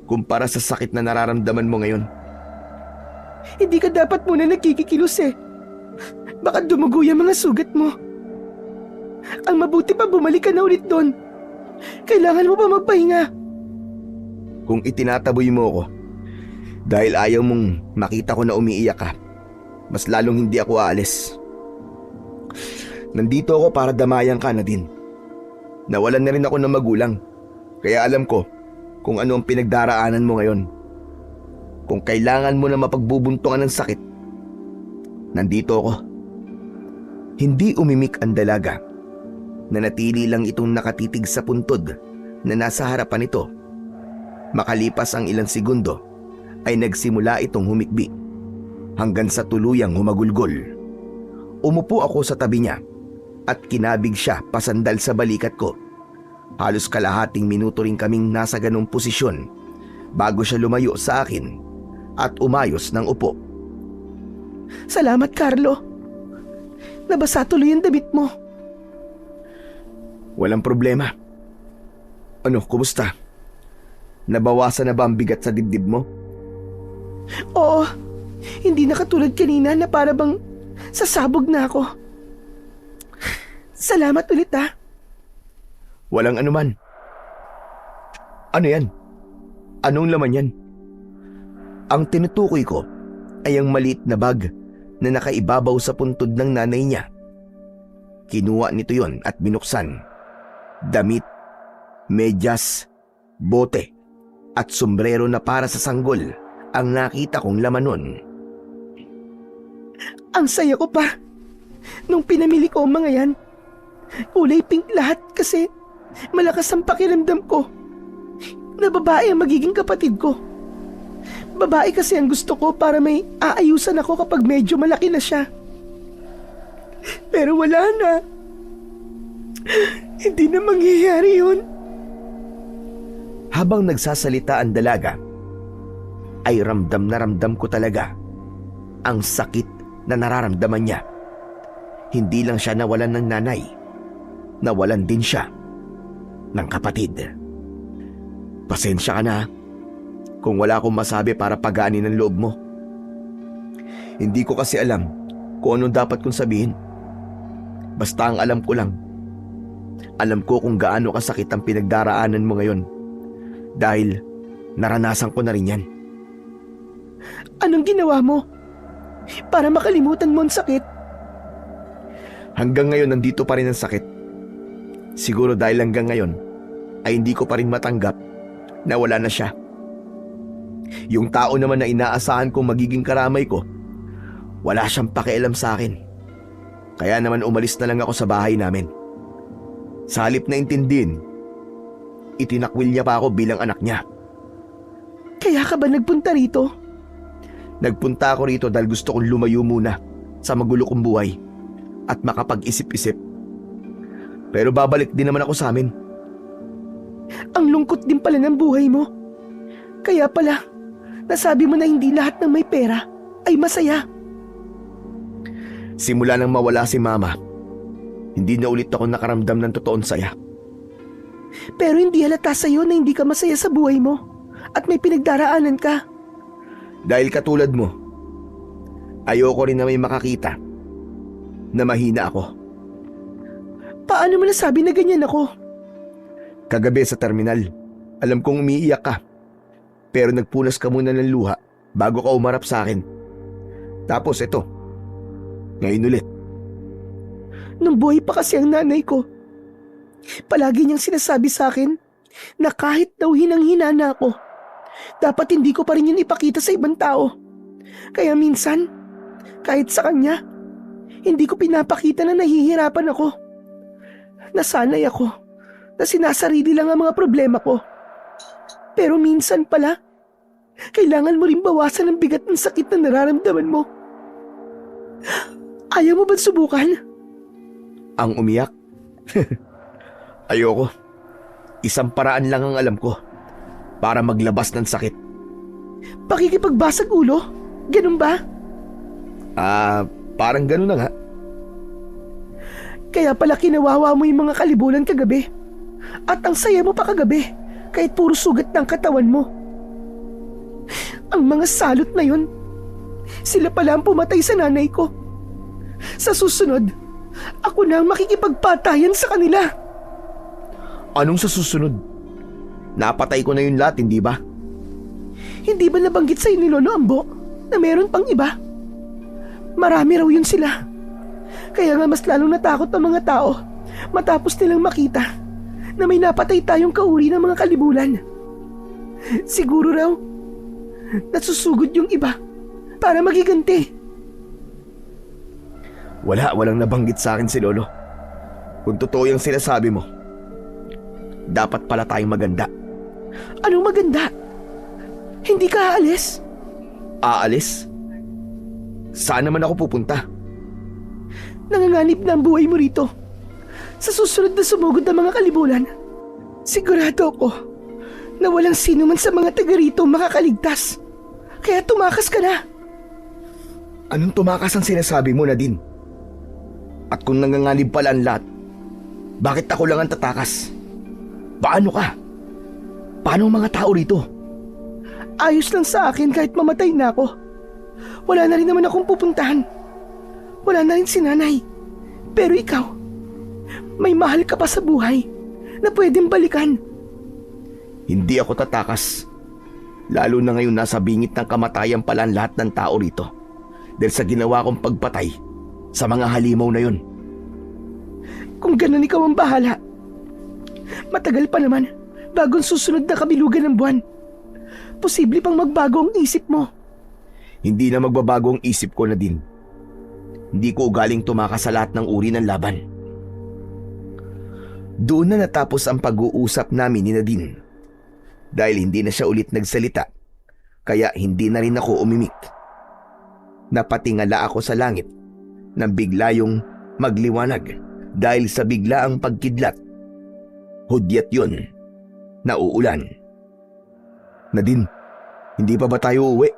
kumpara sa sakit na nararamdaman mo ngayon. Hindi ka dapat muna nagkikikilos eh. Baka dumugo yung mga sugat mo. Ang mabuti pa bumalik ka na ulit doon. Kailangan mo pa magpahinga. Kung itinataboy mo ako dahil ayaw mong makita ko na umiiyak ka, mas lalong hindi ako aalis. Nandito ako para damayan ka, Nadine. Nawalan na rin ako ng magulang, kaya alam ko kung ano ang pinagdaraanan mo ngayon. Kung kailangan mo na mapagbubuntungan ng sakit, nandito ako. Hindi umimik ang dalaga. Nanatili lang itong nakatitig sa puntod na nasa harapan nito. Makalipas ang ilang segundo ay nagsimula itong humikbi hanggang sa tuluyang humagulgol. Umupo ako sa tabi niya at kinabig siya pasandal sa balikat ko. Halos kalahating minuto rin kaming nasa ganong posisyon bago siya lumayo sa akin at umayos ng upo. Salamat, Carlo. Nabasa tuloy ang damit mo. Walang problema. Ano, kumusta? Nabawasan na ba ang bigat sa dibdib mo? Oo, hindi na katulad kanina na para bang sasabog na ako. Salamat ulit ah. Walang anuman. Ano yan? Anong laman yan? Ang tinutukoy ko ay ang maliit na bag na nakaibabaw sa puntod ng nanay niya. Kinuha nito yon at binuksan. Damit, medyas, bote at sombrero na para sa sanggol ang nakita kong laman nun. Ang saya ko pa nung pinamili ko ang mga yan. Kulay pink lahat kasi malakas ang pakiramdam ko na babae ang magiging kapatid ko. Babae kasi ang gusto ko para may aayusan ako kapag medyo malaki na siya. Pero wala na. Hindi na mangyayari yun. Habang nagsasalita ang dalaga, ay ramdam na ramdam ko talaga ang sakit na nararamdaman niya. Hindi lang siya nawalan ng nanay, nawalan din siya ng kapatid. Pasensya ka na kung wala akong masabi para pagaanin ang loob mo. Hindi ko kasi alam kung anong dapat kong sabihin. Basta ang alam ko lang, alam ko kung gaano kasakit ang pinagdaraanan mo ngayon dahil naranasan ko na rin yan. Anong ginawa mo para makalimutan mo ang sakit? Hanggang ngayon nandito pa rin ang sakit. Siguro dahil hanggang ngayon ay hindi ko pa rin matanggap na wala na siya. Yung tao naman na inaasahan kong magiging karamay ko, wala siyang pakialam sa akin. Kaya naman umalis na lang ako sa bahay namin. Sa halip na intindihin, itinakwil niya pa ako bilang anak niya. Kaya ka ba nagpunta rito? Nagpunta ako rito dahil gusto kong lumayo muna sa magulo kong buhay at makapag-isip-isip. Pero babalik din naman ako sa amin. Ang lungkot din pala ng buhay mo. Kaya pala, nasabi mo na hindi lahat ng may pera ay masaya. Simula nang mawala si Mama, hindi na ulit ako nakaramdam ng totoong saya. Pero hindi halata sa'yo na hindi ka masaya sa buhay mo at may pinagdaraanan ka. Dahil katulad mo, ayoko rin na may makakita na mahina ako. Paano mo nasabi na ganyan ako? Kagabi sa terminal, alam kong umiiyak ka. Pero nagpunas ka muna ng luha bago ka umarap sa akin. Tapos ito, ngayon ulit. Nung buhay pa kasi ang nanay ko, palagi niyang sinasabi sa akin na kahit daw hinang-hina na ako, dapat hindi ko pa rin yun ipakita sa ibang tao. Kaya minsan, kahit sa kanya, hindi ko pinapakita na nahihirapan ako. Nasanay ako na sinasarili lang ang mga problema ko. Pero minsan pala, kailangan mo rin bawasan ang bigat ng sakit na nararamdaman mo. Ayaw mo ba't subukan? Ang umiyak? Ayoko. Isang paraan lang ang alam ko para maglabas ng sakit. Pakikipagbasag ulo? Ganun ba? Parang ganun na nga. Kaya pala kinawawa mo yung mga kalibulan kagabi. At ang saya mo pa kagabi, kahit puro sugat ng katawan mo. Ang mga salot na yun, sila pala ang pumatay sa nanay ko. Sa susunod, ako na ang makikipagpatayan sa kanila. Anong sa susunod? Napatay ko na yun lahat, hindi ba? Hindi ba nabanggit sa'yo ni Lolo Ambo na meron pang iba? Marami raw yun sila. Kaya nga mas lalong natakot ang mga tao matapos nilang makita na may napatay tayong kauri ng mga kalibulan. Siguro raw, nasusugod yung iba para magiganti. Walang nabanggit sa akin si Lolo. Kung totoo yung sinasabi mo, dapat pala tayong maganda. Anong maganda? Hindi ka aalis? Aalis? Saan naman ako pupunta? Nanganganib na ang buhay mo rito. Sa susunod na sumugod na mga kalibulan, sigurado ako na walang sino man sa mga taga rito makakaligtas. Kaya tumakas ka na. Anong tumakas ang sinasabi mo, Nadine? At kung nanganganib pala ang lahat, bakit ako lang ang tatakas? Paano ka? Paano ang mga tao rito? Ayos lang sa akin kahit mamatay na ako. Wala na rin naman akong pupuntahan. Wala na rin si nanay. Pero ikaw, may mahal ka pa sa buhay na pwedeng balikan. Hindi ako tatakas. Lalo na ngayon nasa bingit ng kamatayan pala ang lahat ng tao rito. Dahil sa ginawa kong pagpatay sa mga halimaw na yun. Kung ganun ikaw ang bahala. Matagal pa naman bagong susunod na kabilugan ng buwan. Posible pang magbago ang isip mo. Hindi na magbabago ang isip ko, Nadine. Hindi ko ugaling tumakas sa lahat ng uri ng laban. Doon na natapos ang pag-uusap namin ni Nadine. Dahil hindi na siya ulit nagsalita, kaya hindi na rin ako umimik. Napatingala ako sa langit nang bigla yung magliwanag dahil sa biglaang pagkidlat. Hudyat yun, nauulan. Nadine, hindi pa ba tayo uuwi?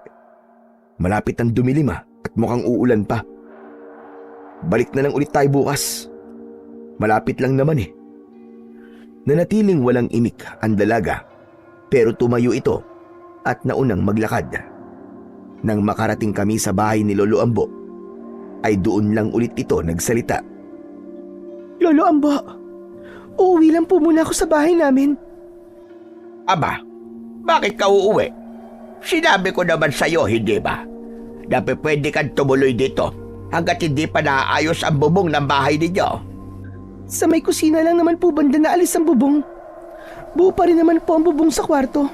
Malapit ang dumilim at mukhang uulan pa. Balik na lang ulit tayo bukas. Malapit lang naman eh. Nanatiling walang imik ang dalaga pero tumayo ito at naunang maglakad. Nang makarating kami sa bahay ni Lolo Ambo, ay doon lang ulit ito nagsalita. Lolo Ambo, uuwi lang po muna ako sa bahay namin. Aba, bakit ka uuwi? Sinabi ko naman sa'yo, hindi ba? Dapat pwede kang tumuloy dito hanggat hindi pa naayos ang bubong ng bahay ninyo. Sa may kusina lang naman po banda na alis ang bubong. Buo pa rin naman po ang bubong sa kwarto.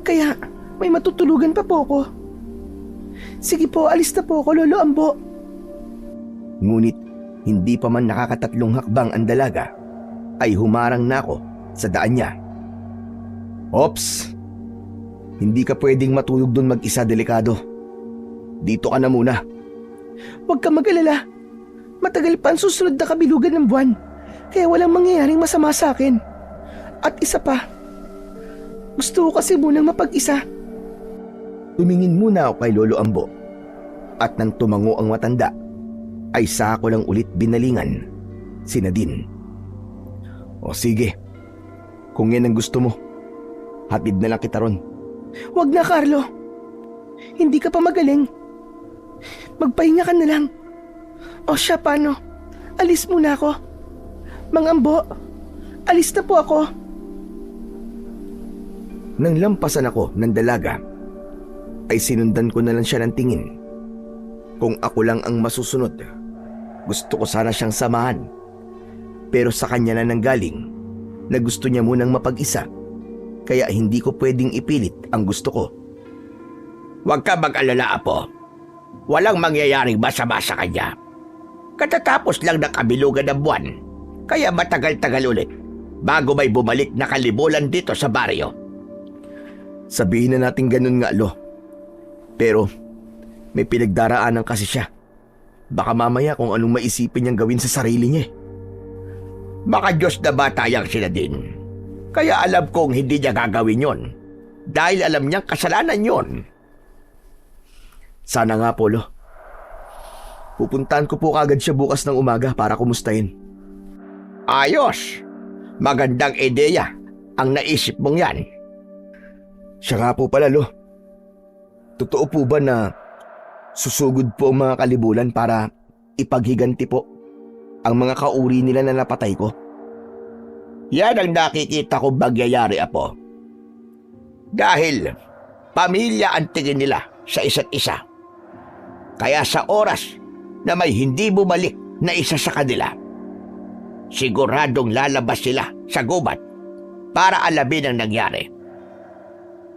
Kaya may matutulugan pa po ako. Sige po, alis na po ako, Lolo Ambo. Ngunit hindi pa man nakakatatlong hakbang ang dalaga, ay humarang na ako sa daan niya. Ops! Hindi ka pwedeng matulog doon mag-isa, delikado. Dito ka na muna. Huwag ka mag-alala. Matagal pa ang susunod na kabilugan ng buwan, kaya walang mangyayaring masama sa akin. At isa pa, gusto ko kasi munang mapag-isa. Tumingin muna ako kay Lolo Ambo, at nang tumango ang matanda, ay saka ko lang ulit binalingan si Nadine. O sige, kung yan ang gusto mo, hatid na lang kita ron. Huwag na, Carlo. Hindi ka pa magaling. Magpahinga ka na lang. O siya, paano? Alis muna ako. Mang Ambo, alis na po ako. Nang lampasan ako ng dalaga, ay sinundan ko na lang siya ng tingin. Kung ako lang ang masusunod, gusto ko sana siyang samahan. Pero sa kanya na nanggaling na gusto niya munang mapag-isa, kaya hindi ko pwedeng ipilit ang gusto ko. Huwag ka mag-alala, Apo. Walang mangyayaring masama sa kanya. Katatapos lang ng kabilugan ng buwan, kaya matagal-tagal ulit bago may bumalik na kalibulan dito sa baryo. Sabihin na natin ganun nga, Lo. Pero may pinagdaraanan kasi siya. Baka mamaya kung anong maisipin niyang gawin sa sarili niya. Baka Diyos na batayang sila din. Kaya alam kong hindi niya gagawin yon. Dahil alam niyang kasalanan yon. Sana nga po, Lo. Pupuntahan ko po kagad siya bukas ng umaga para kumustahin. Ayos! Magandang ideya ang naisip mong yan. Siya nga po pala, Lo. Totoo po ba na susugod po ang mga kalibulan para ipaghiganti po ang mga kauri nila na napatay ko? Yan ang nakikita kong magyayari, Apo. Dahil pamilya ang tingin nila sa isa't isa. Kaya sa oras na may hindi bumalik na isa sa kanila, siguradong lalabas sila sa gubat para alamin ang nangyari.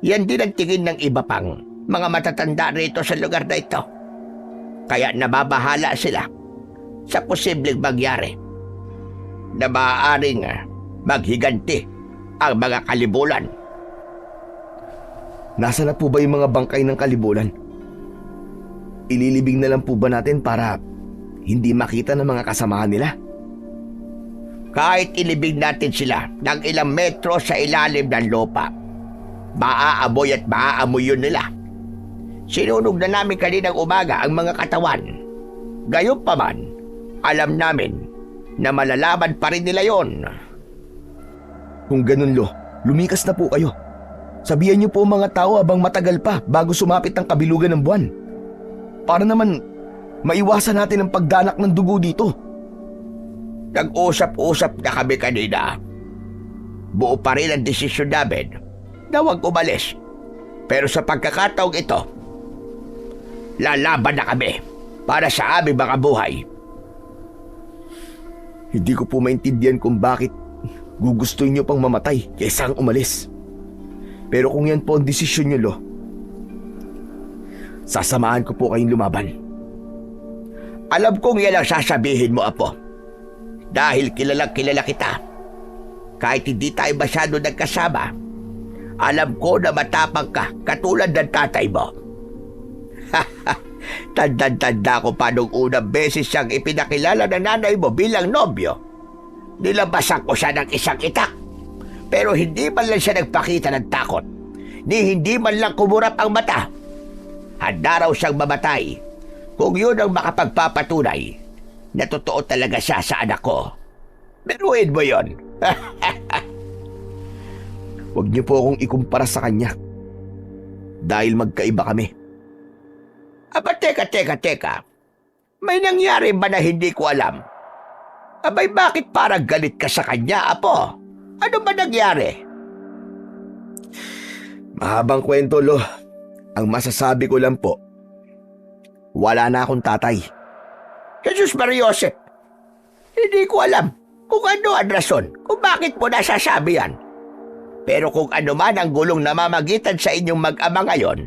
Yan din ang tingin ng iba pang mga matatanda rito sa lugar na ito. Kaya nababahala sila sa posibleng mangyari na maaaring maghiganti ang mga kalibulan. Nasa na po ba yung mga bangkay ng kalibulan? Ililibing na lang po ba natin para hindi makita ng mga kasamahan nila? Kahit ilibing natin sila ng ilang metro sa ilalim ng lupa, maaamoy at maaamoy yun nila. Sinunog na namin kaninang umaga ang mga katawan. Gayunpaman, alam namin na malalaman pa rin nila yon. Kung ganun, Lo, lumikas na po kayo. Sabihan niyo po ang mga tao habang matagal pa bago sumapit ang kabilugan ng buwan. Para naman maiwasan natin ang pagdanak ng dugo dito. Nag-usap-usap na kami kanina. Buo pa rin ang desisyon namin na huwag umalis. Pero sa pagkakataong ito, lalaban na kami para sa aming mga buhay. Hindi ko po maintindihan kung bakit gugustuhin niyo pang mamatay kaysa ang umalis. Pero kung yan po ang desisyon niyo, Lo, sasamahan ko po kayong lumaban. Alam kong yan ang sasabihin mo, Apo. Dahil kilala kita. Kahit hindi tayo masyado nagkasama, alam ko na matapang ka katulad ng tatay mo. Tanda-tanda ko pa nung unang beses siyang ipinakilala ng nanay mo bilang nobyo. Nilabasan ko siya ng isang itak. Pero hindi man lang siya nagpakita ng takot, ni hindi man lang kumurap ang mata. Handa raw siyang mamatay kung yun ang makapagpapatunay na totoo talaga siya sa anak ko. Meruin mo yun. Huwag niyo po akong ikumpara sa kanya. Dahil magkaiba kami. Aba, teka. May nangyari ba na hindi ko alam? Abay, bakit parang galit ka sa kanya, Apo? Ano ba nangyari? Mahabang kwento, Lo. Ang masasabi ko lang po, wala na akong tatay. Jesus Maria Joseph, hindi ko alam kung ano ang rason kung bakit mo nasasabi yan. Pero kung ano man ang gulong namamagitan sa inyong mag-ama ngayon,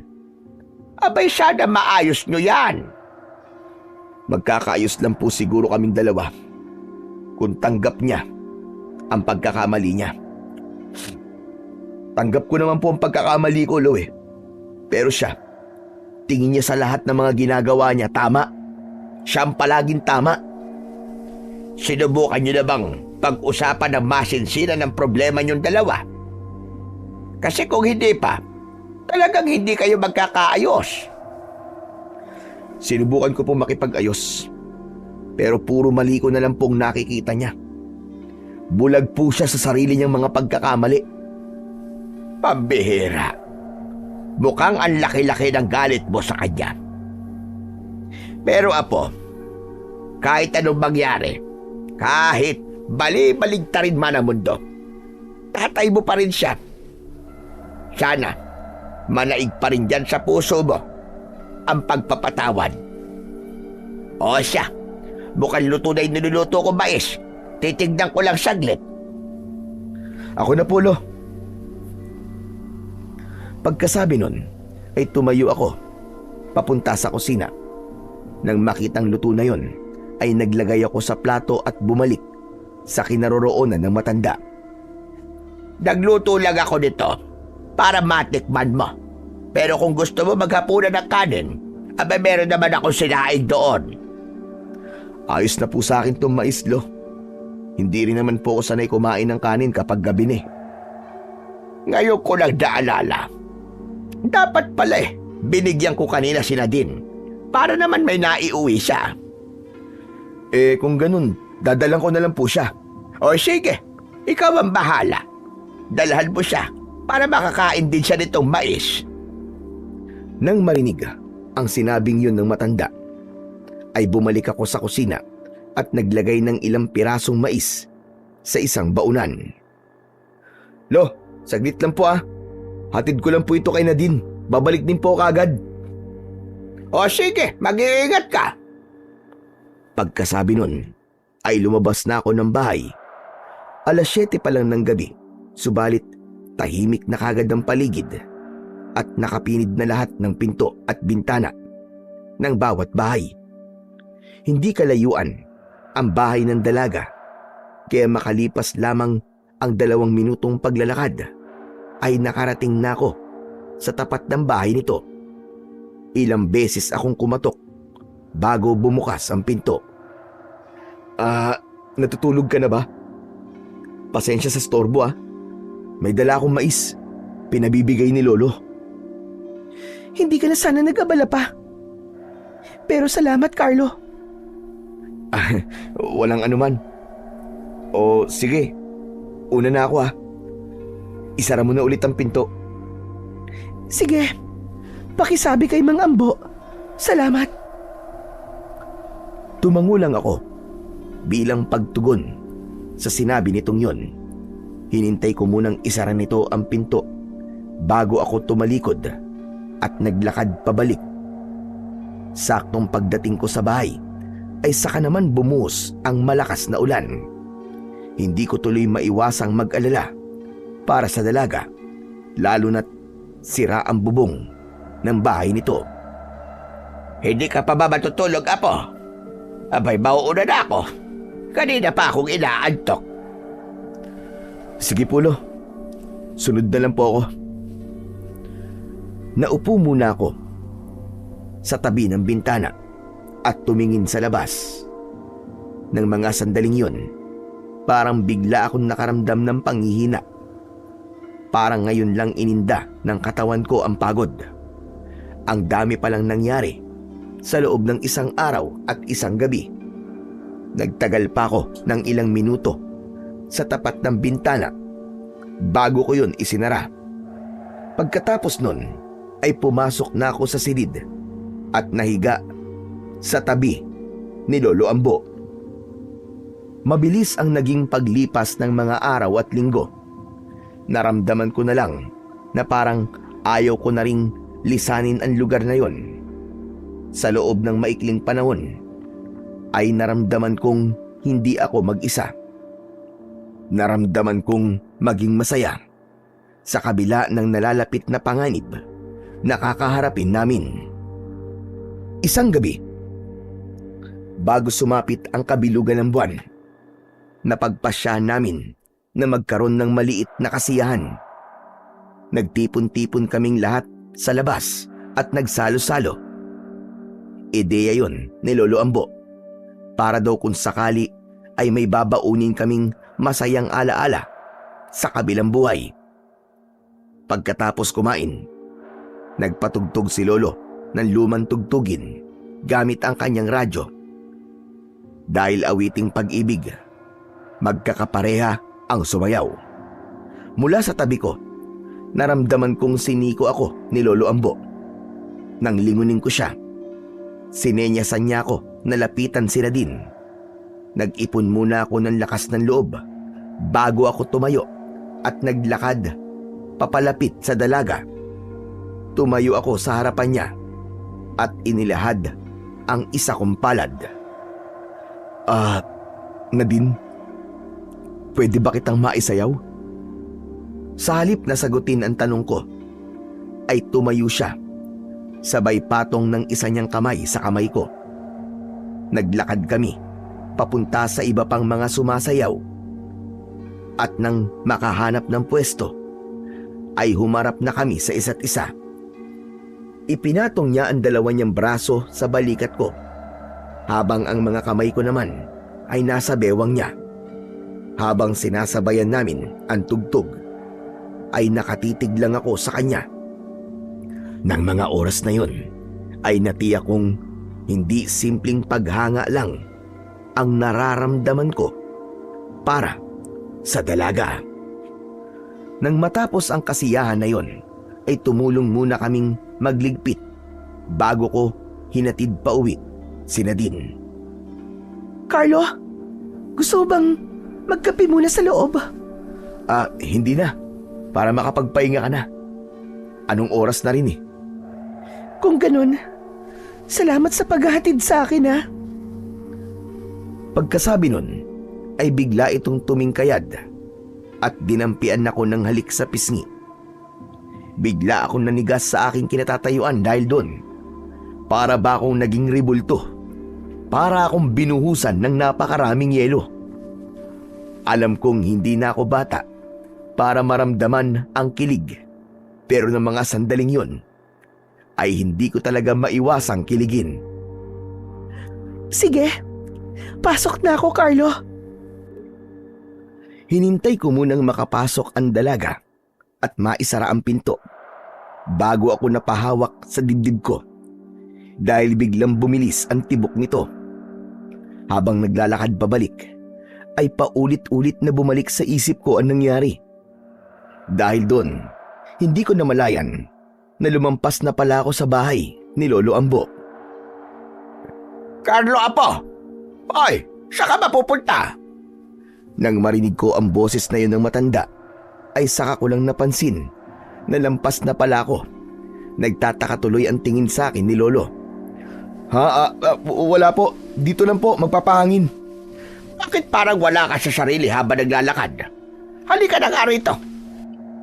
abay sana maayos nyo yan. Magkakaayos lang po siguro kaming dalawa kung tanggap niya ang pagkakamali niya. Tanggap ko naman po ang pagkakamali ko, Lo eh. Pero siya, tingin niya sa lahat ng mga ginagawa niya tama. Siya ang palaging tama. Sinubukan nyo na bang pag-usapan ng masinsinan ng problema nyong dalawa? Kasi kung hindi pa, talagang hindi kayo magkakaayos. Sinubukan ko pong makipag-ayos. Pero puro mali ko na lang pong nakikita niya. Bulag po siya sa sarili niyang mga pagkakamali. Pambihira. Mukhang ang laki-laki ng galit mo sa kanya. Pero Apo, kahit anong mangyari, kahit bali-baligtarin man ang mundo, tatay mo pa rin siya. Sana, manaig pa rin dyan sa puso mo ang pagpapatawad. O siya, mukhang luto na yung niluluto ko, mais. Titignan ko lang saglit. Ako na po, Lo. Pagkasabi nun, ay tumayo ako, papunta sa kusina. Nang makitang luto na yon, ay naglagay ako sa plato at bumalik sa kinaroroonan ng matanda. Nagluto lang ako nito para matikman mo. Pero kung gusto mo maghapunan ng kanin, abay meron naman akong sinaing doon. Ayos na po sa akin itong mais, Lo. Hindi rin naman po ako sanay kumain ng kanin kapag gabi ni. Ngayon ko lang naalala. Dapat pala binigyan ko kanina si Nadine para naman may naiuwi siya. Kung ganun, dadalang ko na lang po siya. O sige, ikaw ang bahala. Dalhan mo siya para makakain din siya nitong mais. Nang marinig ang sinabing yun ng matanda, ay bumalik ako sa kusina at naglagay ng ilang pirasong mais sa isang baunan. Lo, saglit lang po ah. Hatid ko lang po ito kay Nadine. Babalik din po kagad. O sige, mag-iingat ka. Pagkasabi nun, ay lumabas na ako ng bahay. 7:00 pa lang ng gabi, subalit tahimik na kagad ang paligid at nakapinid na lahat ng pinto at bintana ng bawat bahay. Hindi kalayuan ang bahay ng dalaga, kaya makalipas lamang ang 2 minutong paglalakad ay nakarating na ako sa tapat ng bahay nito. Ilang beses akong kumatok bago bumukas ang pinto. Natutulog ka na ba? Pasensya sa storbo ah. May dala akong mais. Pinabibigay ni Lolo. Hindi ka na sana nag-abala pa. Pero salamat, Carlo. Walang anuman. O sige, una na ako ah. Isara mo na ulit ang pinto. Sige, pakisabi kay Mang Ambo. Salamat. Tumango lang ako bilang pagtugon sa sinabi nitong yon. Hinintay ko munang isara nito ang pinto bago ako tumalikod at naglakad pabalik. Saktong pagdating ko sa bahay ay saka naman bumuhos ang malakas na ulan. Hindi ko tuloy maiwasang mag-alala para sa dalaga, lalo na't sira ang bubong ng bahay nito. Hindi ka pa ba matutulog, Apo? Abay, mauuna na ako. Kanina pa akong inaantok. Sige po, Lo. Sunod na lang po ako. Naupo muna ako sa tabi ng bintana at tumingin sa labas. Nang mga sandaling yun, parang bigla akong nakaramdam ng panghihina. Parang ngayon lang ininda ng katawan ko ang pagod. Ang dami palang nangyari sa loob ng isang araw at isang gabi. Nagtagal pa ako ng ilang minuto sa tapat ng bintana bago ko yun isinara. Pagkatapos nun ay pumasok na ako sa silid at nahiga sa tabi ni Lolo Ambo. Mabilis ang naging paglipas ng mga araw at linggo. Naramdaman ko na lang na parang ayaw ko na ring lisanin ang lugar na yon. Sa loob ng maikling panahon ay naramdaman kong hindi ako mag-isa. Naramdaman kong maging masaya sa kabila ng nalalapit na panganib na kakaharapin namin. Isang gabi, bago sumapit ang kabilugan ng buwan, napagpasyahan namin na magkaroon ng maliit na kasiyahan. Nagtipon-tipon kaming lahat sa labas at nagsalo-salo. Ideya yon ni Lolo Ambo para daw kung sakali ay may babaunin kaming masayang alaala sa kabilang buhay. Pagkatapos kumain, nagpatugtog si Lolo ng lumang tugtugin gamit ang kanyang radyo. Dahil awiting pag-ibig, magkakapareha ang sumayaw. Mula sa tabi ko, naramdaman kong siniko ako ni Lolo Ambo. Nang lingunin ko siya, sinenyasan niya ako na lapitan si Nadine. Nag-ipon muna ako ng lakas ng loob bago ako tumayo at naglakad papalapit sa dalaga. Tumayo ako sa harapan niya at inilahad ang isa kong palad. Nadine, pwede ba kitang maisayaw? Sa halip na sagutin ang tanong ko, ay tumayo siya, sabay patong ng isa niyang kamay sa kamay ko. Naglakad kami papunta sa iba pang mga sumasayaw. At nang makahanap ng pwesto, ay humarap na kami sa isa't isa. Ipinatong niya ang dalawa niyang braso sa balikat ko, habang ang mga kamay ko naman ay nasa bewang niya. Habang sinasabayan namin ang tugtog, ay nakatitig lang ako sa kanya. Nang mga oras na yun, ay natiyak kong hindi simpleng paghanga lang ang nararamdaman ko para sa dalaga. Nang matapos ang kasiyahan na yon, ay tumulong muna kaming magligpit bago ko hinatid pa uwi si Nadine. Carlo, gusto bang magkape muna sa loob? Hindi na. Para makapagpahinga ka na. Anong oras na rin eh. Kung ganun, salamat sa paghahatid sa akin ha. Pagkasabi nun, ay bigla itong tumingkayad at dinampian ako ng halik sa pisngi. Bigla akong nanigas sa aking kinatatayuan dahil doon. Para ba akong naging rebulto? Para akong binuhusan ng napakaraming yelo. Alam kong hindi na ako bata para maramdaman ang kilig. Pero ng mga sandaling yon, ay hindi ko talaga maiwasang kiligin. Sige, pasok na ako, Carlo. Hinintay ko munang makapasok ang dalaga at maisara ang pinto bago ako napahawak sa dibdib ko dahil biglang bumilis ang tibok nito. Habang naglalakad pabalik, ay paulit-ulit na bumalik sa isip ko ang nangyari. Dahil doon, hindi ko namalayan na lumampas na pala ako sa bahay ni Lolo Ambo. Carlo, Apo! Hoy, saan ka mapupunta? Nang marinig ko ang boses na yun ng matanda, ay saka ko lang napansin na lampas na pala ako. Nagtataka tuloy ang tingin sa akin ni Lolo. Wala po. Dito lang po, magpapahangin. Bakit parang wala ka sa sarili habang naglalakad? Halika na nga rito.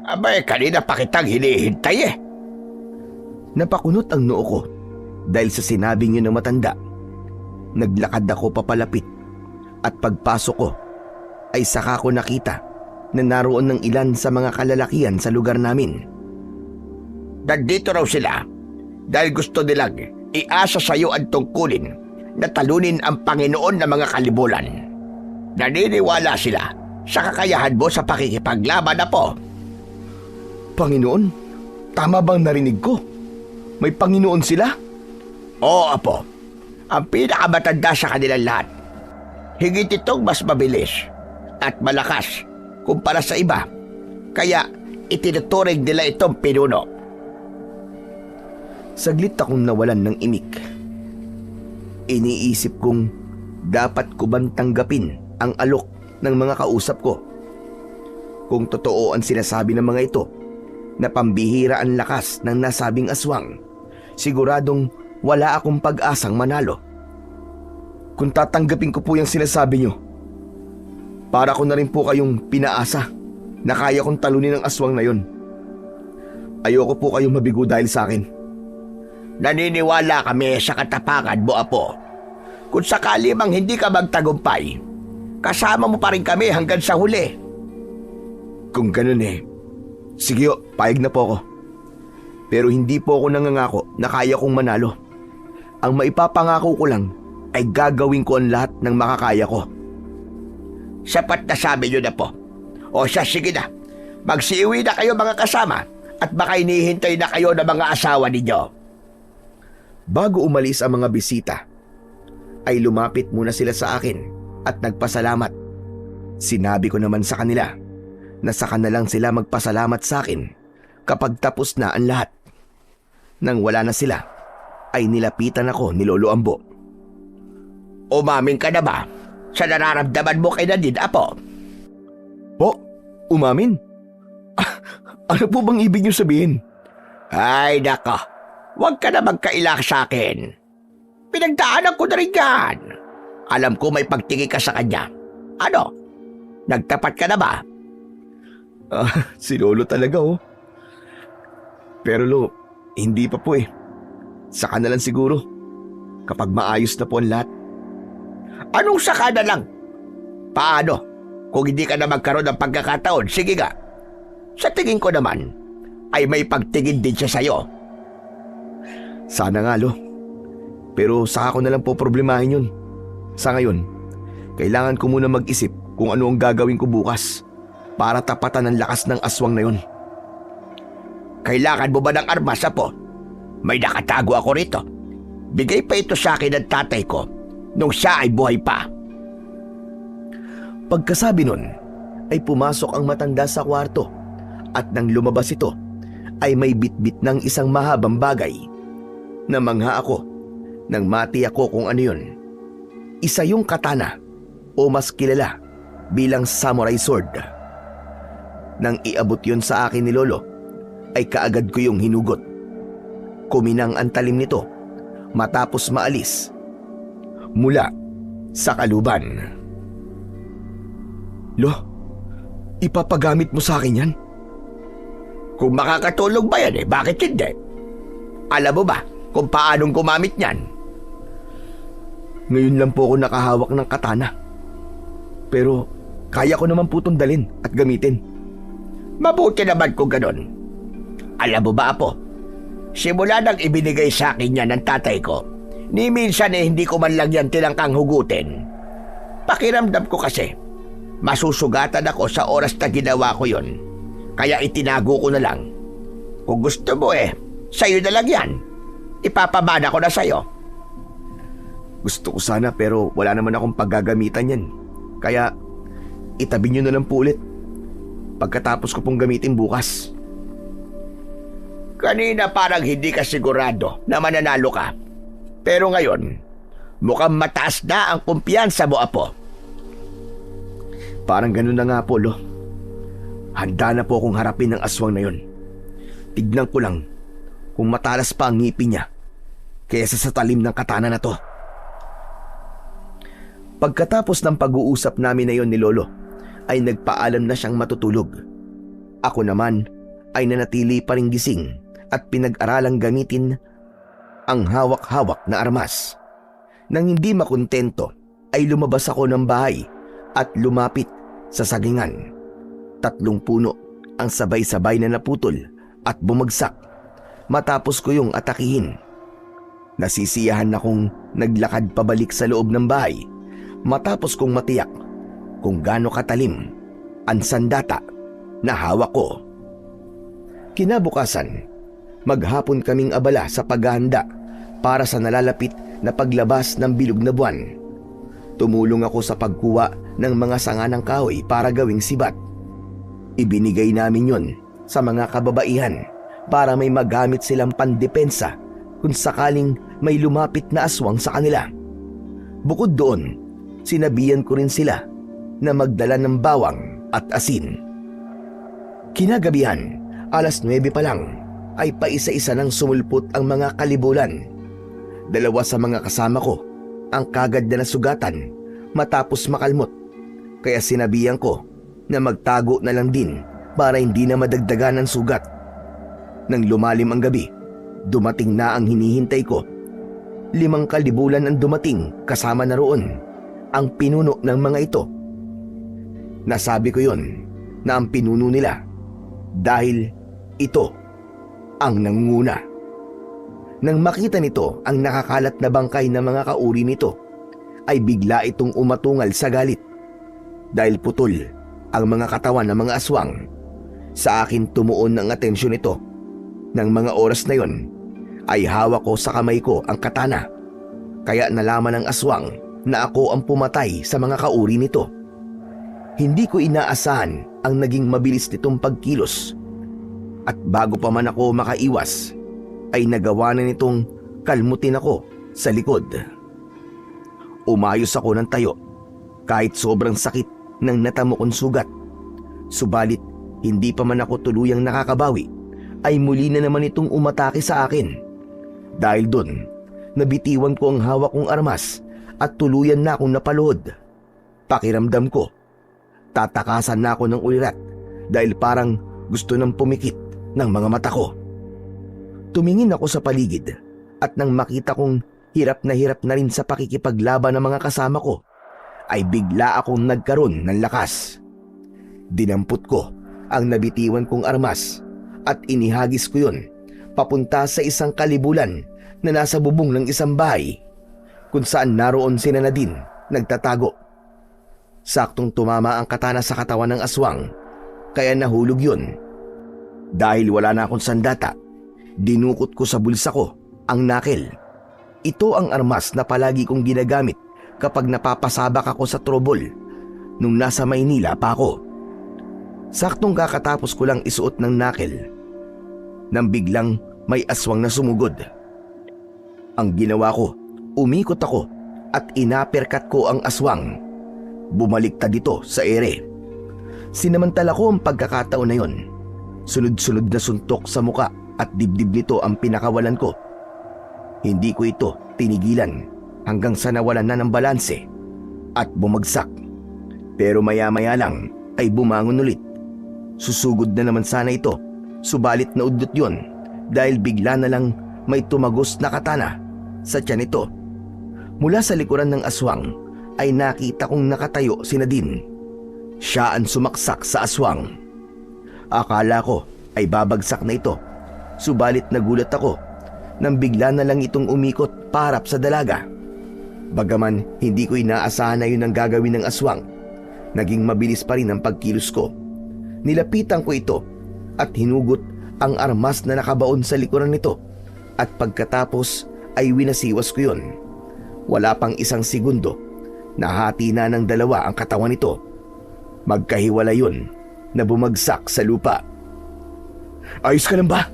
Abay, kanina pa kitang hinihintay eh. Napakunot ang noo ko dahil sa sinabing yun ng matanda. Naglakad ako papalapit at pagpasok ko ay saka ko nakita na naroon ng ilan sa mga kalalakihan sa lugar namin. Nandito raw sila dahil gusto nilang iasa sa iyo ang tungkulin na talunin ang Panginoon ng mga kalibulan. Naniniwala sila sa kakayahan mo sa pakikipaglaban na po. Panginoon? Tama bang narinig ko? May Panginoon sila? Oo, Apo. Ang pinakamatanda sa kanilang lahat. Higit itong mas mabilis at malakas kumpara sa iba. Kaya itinuturing nila itong pinuno. Saglit akong nawalan ng imik. Iniisip kong dapat ko bang tanggapin ang alok ng mga kausap ko. Kung totoo ang sinasabi ng mga ito na pambihira ang lakas ng nasabing aswang, siguradong wala akong pag-asang manalo. Kung tatanggapin ko po yung sinasabi nyo, para ko na rin po kayong pinaasa na kaya kong talunin ang aswang na yon. Ayoko po kayong mabigo dahil sa akin. Naniniwala kami sa katapangan mo, Apo. Kung sakali mang hindi ka magtagumpay, kasama mo pa rin kami hanggang sa huli. Kung ganun sige payag na po ako. Pero hindi po ako nangangako na kaya kong manalo. Ang maipapangako ko lang ay gagawin ko ang lahat ng makakaya ko. Sapat na sabi nyo na po. O siya, sige na. Magsiuwi na kayo mga kasama at baka inihintay na kayo ng mga asawa ninyo. Bago umalis ang mga bisita, ay lumapit muna sila sa akin at nagpasalamat. Sinabi ko naman sa kanila na saka na lang sila magpasalamat sa akin kapag tapos na ang lahat. Nang wala na sila, ay nilapitan ako ni Lolo Ambo. Umamin ka na ba sa nararamdaman mo kay Nadine, Apo? Po, umamin? Ano po bang ibig niyo sabihin? Ay, nako. Huwag ka na magkailak sa akin. Pinagdaanan ko na rin yan. Alam ko may pagtingin ka sa kanya. Ano? Nagtapat ka na ba? Si Lolo talaga Pero Lo, hindi pa po Saka na lang siguro. Kapag maayos na po ang lahat. Anong saka na lang? Paano? Kung hindi ka na magkaroon ng pagkakataon, sige nga. Sa tingin ko naman, ay may pagtingin din siya sa'yo. Sana nga, Lo. Pero saka ko na lang po problemahin yun. Sa ngayon, kailangan ko muna mag-isip kung ano ang gagawin ko bukas para tapatan ang lakas ng aswang na yun. Kailangan mo ba ng armas, Apo? May nakatago ako rito. Bigay pa ito sa akin ng tatay ko nung siya ay buhay pa. Pagkasabi nun, ay pumasok ang matanda sa kwarto at nang lumabas ito, ay may bitbit ng isang mahabang bagay. Namangha ako nang mati ako kung ano yun. Isa yung katana o mas kilala bilang samurai sword. Nang iabot yun sa akin ni Lolo, ay kaagad ko yung hinugot. Kuminang ang talim nito matapos maalis mula sa kaluban. Lo, ipapagamit mo sa akin yan? Kung makakatulog ba yan bakit hindi? Alam mo ba kung paanong gumamit niyan? Ngayon lang po ako nakahawak ng katana. Pero kaya ko naman po itong dalhin at gamitin. Mabuti naman kung ganon. Alam mo ba, Apo? Simula nang ibinigay sa akin yan ng tatay ko, ni minsan hindi ko man lang yan tinangkang hugutin. Pakiramdam ko kasi, masusugatan ako sa oras na ginawa ko yon. Kaya itinago ko na lang. Kung gusto mo sa'yo na lang yan. Ipapamana ko na sa'yo. Gusto ko sana pero wala naman akong paggagamitan yan. Kaya itabi nyo na lang po ulit pagkatapos ko pong gamitin bukas. Kanina parang hindi ka sigurado na mananalo ka. Pero ngayon, mukhang mataas na ang kumpiyansa mo, Apo. Parang ganun na nga po, Lo. Handa na po akong harapin ang aswang na yon. Tignan ko lang kung matalas pa ang ngipin niya kaysa sa talim ng katana na to. Pagkatapos ng pag-uusap namin na yon ni Lolo, ay nagpaalam na siyang matutulog. Ako naman ay nanatili pa ring gising at pinag-aralang gamitin ang hawak-hawak na armas. Nang hindi makontento, ay lumabas ako ng bahay at lumapit sa sagingan. 3 puno ang sabay-sabay na naputol at bumagsak matapos ko yung atakihin. Nasisiyahan akong naglakad pabalik sa loob ng bahay matapos kong matiyak kung gaano katalim ang sandata na hawak ko. Kinabukasan, maghapon kaming abala sa paghahanda para sa nalalapit na paglabas ng bilog na buwan. Tumulong ako sa pagkuha ng mga sanga ng kahoy para gawing sibat. Ibinigay namin yon sa mga kababaihan para may magamit silang pandepensa kung sakaling may lumapit na aswang sa kanila. Bukod doon, sinabihan ko rin sila na magdala ng bawang at asin. Kinagabihan, 9:00 pa lang, ay paisa-isa nang sumulpot ang mga kalibulan. 2 sa mga kasama ko ang kagad na nasugatan matapos makalmot, kaya sinabihan ko na magtago na lang din para hindi na madagdagan ng sugat. Nang lumalim ang gabi, dumating na ang hinihintay ko. 5 kalibulan ang dumating, kasama na roon ang pinuno ng mga ito. Nasabi ko yon na ang pinuno nila dahil ito ang nangunguna. Nang makita nito ang nakakalat na bangkay ng mga kauri nito, ay bigla itong umatungal sa galit. Dahil putol ang mga katawan ng mga aswang, sa akin tumuon ang atensyon nito. Nang mga oras na yon, ay hawak ko sa kamay ko ang katana. Kaya nalaman ng aswang na ako ang pumatay sa mga kauri nito. Hindi ko inaasahan ang naging mabilis nitong pagkilos. At bago pa man ako makaiwas, ay nagawa na nitong kalmutin ako sa likod. Umayos ako ng tayo kahit sobrang sakit ng natamo kong sugat. Subalit hindi pa man ako tuluyang nakakabawi, ay muli na naman itong umatake sa akin. Dahil doon, nabitiwan ko ang hawak kong armas at tuluyan na akong napaluhod. Pakiramdam ko, tatakasan na ako ng ulirat dahil parang gusto nang pumikit ng mga mata ko. Tumingin ako sa paligid at nang makita kong hirap na rin sa pakikipaglaban ng mga kasama ko, ay bigla akong nagkaroon ng lakas. Dinampot ko ang nabitiwan kong armas at inihagis ko yun papunta sa isang kalibulan na nasa bubong ng isang bahay kung saan naroon si Nadine nagtatago. Saktong tumama ang katana sa katawan ng aswang, kaya nahulog yun. Dahil wala na akong sandata, dinukot ko sa bulsa ko ang nakel. Ito ang armas na palagi kong ginagamit kapag napapasabak ako sa trouble nung nasa Maynila pa ako. Saktong kakatapos ko lang isuot ng nakel nang biglang may aswang na sumugod. Ang ginawa ko, umikot ako at inaperkat ko ang aswang. Bumaliktad ito sa ere. Sinamantala ko ang pagkakataon na yon. Sunod-sunod na suntok sa muka at dibdib nito ang pinakawalan ko. Hindi ko ito tinigilan hanggang sa nawalan na ng balanse at bumagsak. Pero maya-maya lang ay bumangon ulit. Susugod na naman sana ito, subalit naudlot yon dahil bigla na lang may tumagos na katana sa tiyan nito. Mula sa likuran ng aswang ay nakita kong nakatayo si Nadine. Siya ang sumaksak sa aswang. Akala ko ay babagsak na ito, subalit nagulat ako nang bigla na lang itong umikot paharap sa dalaga. Bagaman hindi ko inaasahan na yun ang gagawin ng aswang, naging mabilis pa rin ang pagkilos ko. Nilapitan ko ito at hinugot ang armas na nakabaon sa likuran nito at pagkatapos ay winasiwas ko yun. Wala pang 1 segundo, nahati na ng 2 ang katawan nito. Magkahiwala yun na bumagsak sa lupa. Ayos ka lang ba?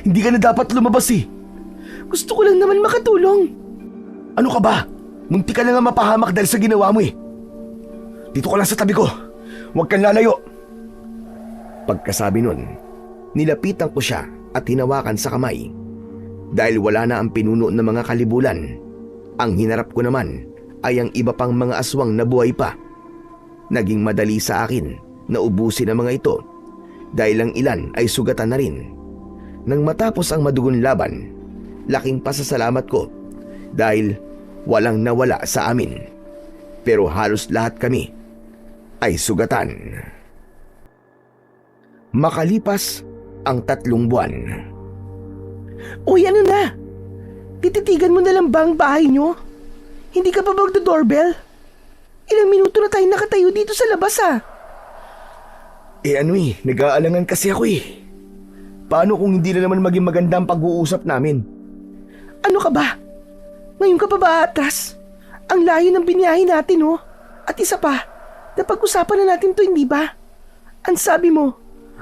Hindi ka na dapat lumabas eh. Gusto ko lang naman makatulong. Ano ka ba? Munti ka na nga mapahamak dahil sa ginawa mo eh. Dito ka lang sa tabi ko. Huwag kang lalayo. Pagkasabi nun, nilapitan ko siya at hinawakan sa kamay. Dahil wala na ang pinuno ng mga kalibulan, ang hinarap ko naman ay ang iba pang mga aswang na buhay pa. Naging madali sa akin na ubusin ang mga ito dahil ang ilan ay sugatan na rin. Nang matapos ang madugon laban, laking pasasalamat ko dahil walang nawala sa amin. Pero halos lahat kami ay sugatan. Makalipas ang 3 buwan. Uy, ano na? Tititigan mo na lang ba ang bahay nyo? Hindi ka pa ba magdo-doorbell? Ilang minuto na tayo nakatayo dito sa labas Nag-aalangan kasi ako eh. Paano kung hindi na naman maging maganda ang pag-uusap namin? Ano ka ba? Ngayon ka pa ba atras? Ang layo ng biniyahe natin At isa pa, napag-usapan na natin to, hindi ba? Ang sabi mo,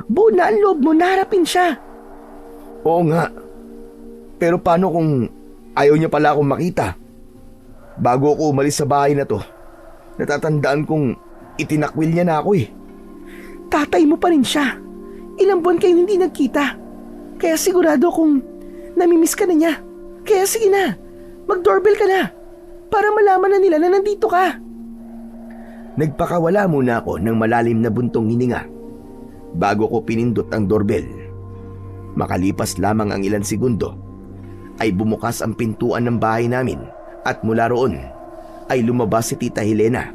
buo na ang loob mo na harapin siya. Oo nga. Pero paano kung ayaw niya pala akong makita? Bago ako umalis sa bahay na to, natatandaan kong itinakwil niya na ako eh. Tatay mo pa rin siya. Ilang buwan kayo hindi nagkita. Kaya sigurado kung namimiss ka na niya. Kaya sige na, mag-doorbell ka na. Para malaman na nila na nandito ka. Nagpakawala muna ako ng malalim na buntong hininga bago ko pinindot ang doorbell. Makalipas lamang ang ilang segundo ay bumukas ang pintuan ng bahay namin at mula roon ay lumabas si Tita Helena.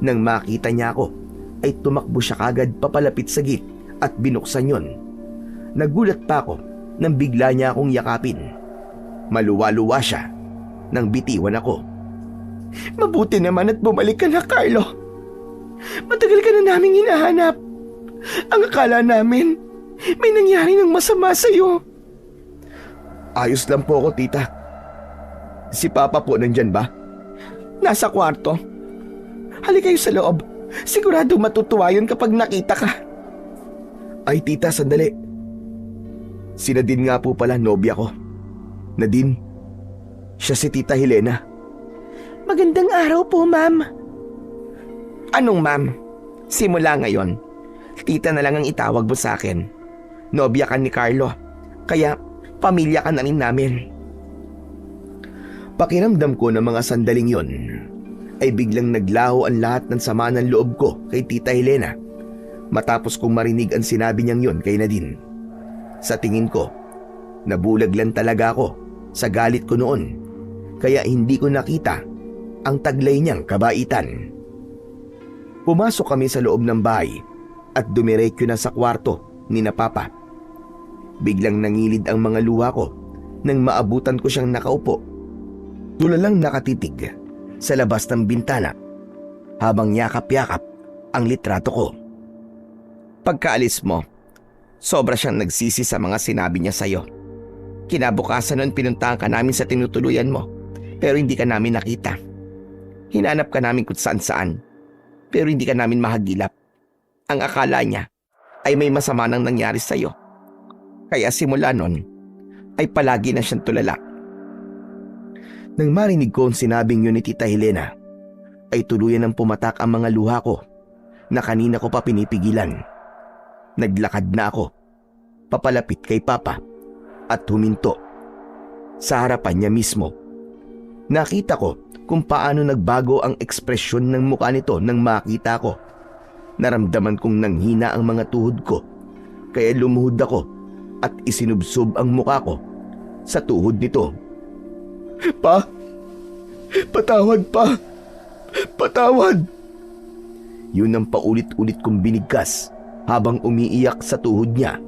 Nang makita niya ako ay tumakbo siya kagad papalapit sa gate at binuksan yon. Nagulat pa ako nang bigla niya akong yakapin. Maluwa-luwa siya nang bitiwan ako. Mabuti naman at bumalik ka na, Carlo. Matagal ka na naming hinahanap. Ang akala namin, may nangyari ng masama sa'yo. Ayos lang po ako, tita. Si Papa po nandyan ba? Nasa kwarto. Halika kayo sa loob. Sigurado matutuwa yun kapag nakita ka. Ay tita, sandali. Si Nadine nga po pala, nobya ko. Nadine, siya si Tita Helena. Magandang araw po, ma'am. Anong ma'am? Simula ngayon, tita na lang ang itawag mo sa akin. Nobya ka ni Carlo, kaya pamilya ka na rin namin. Pakiramdam ko ng mga sandaling yon ay biglang naglaho ang lahat ng sama ng loob ko kay Tita Helena matapos kong marinig ang sinabi niyang yon kay Nadine. Sa tingin ko, nabulag lang talaga ako sa galit ko noon kaya hindi ko nakita ang taglay niyang kabaitan. Pumasok kami sa loob ng bahay at dumiretso na sa kwarto ni na Papa. Biglang nangilid ang mga luha ko nang maabutan ko siyang nakaupo. Tulalang nakatitig sa labas ng bintana habang yakap-yakap ang litrato ko. Pagkaalis mo, sobra siyang nagsisi sa mga sinabi niya sa'yo. Kinabukasan nun pinuntahan ka namin sa tinutuluyan mo pero hindi ka namin nakita. Hinanap ka namin kung saan-saan pero hindi ka namin mahagilap. Ang akala niya ay may masama nang nangyari sa'yo. Kaya simula nun ay palagi na siyang tulala. Nang marinig ko ang sinabing yun ni Tita Helena, ay tuluyan ng pumatak ang mga luha ko na kanina ko pa pinipigilan. Naglakad na ako, papalapit kay Papa at huminto. Sa harapan niya mismo, nakita ko kung paano nagbago ang ekspresyon ng mukha nito nang makita ko. Naramdaman kong nanghina ang mga tuhod ko, kaya lumuhod ako at isinubsob ang mukha ko sa tuhod nito. Pa! Patawad, Pa! Patawad! Yun ang paulit-ulit kong binigkas habang umiiyak sa tuhod niya.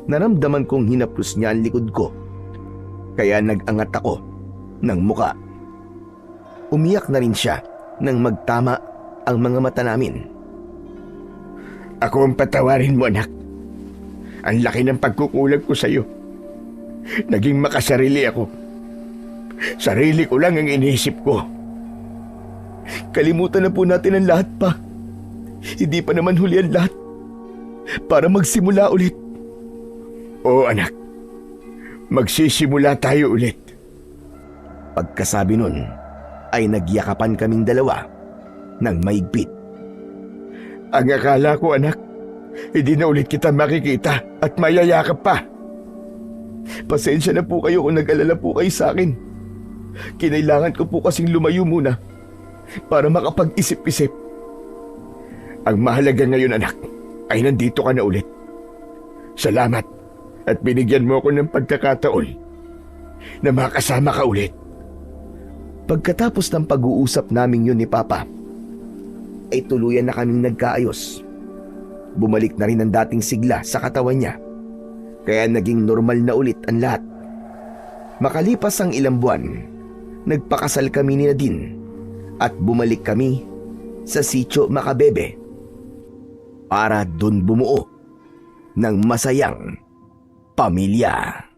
Naramdaman kong hinaplos niya ang likod ko, kaya nag-angat ako ng muka. Umiyak na rin siya nang magtama ang mga mata namin. Ako ang patawarin mo, anak. Ang laki ng pagkukulang ko sa'yo. Naging makasarili ako. Sarili ko lang ang iniisip ko. Kalimutan na po natin ang lahat, Pa. Hindi pa naman huli ang lahat. Para magsimula ulit. Oo, anak. Magsisimula tayo ulit. Pagkasabi nun, ay nagyakapan kaming dalawa ng maigpit. Ang akala ko, anak, hindi na ulit kita makikita at mayayakap pa. Pasensya na po kayo kung nag-alala po kayo sa akin. Kinailangan ko po kasing lumayo muna para makapag-isip-isip. Ang mahalaga ngayon, anak, ay nandito ka na ulit. Salamat at binigyan mo ako ng pagkakataon na makasama ka ulit. Pagkatapos ng pag-uusap naming yun ni Papa, ay tuluyan na kaming nagkaayos. Bumalik na rin ang dating sigla sa katawan niya, kaya naging normal na ulit ang lahat. Makalipas ang ilang buwan, nagpakasal kami ni Nadine at bumalik kami sa Sitio Macabebe para dun bumuo ng masayang pamilya.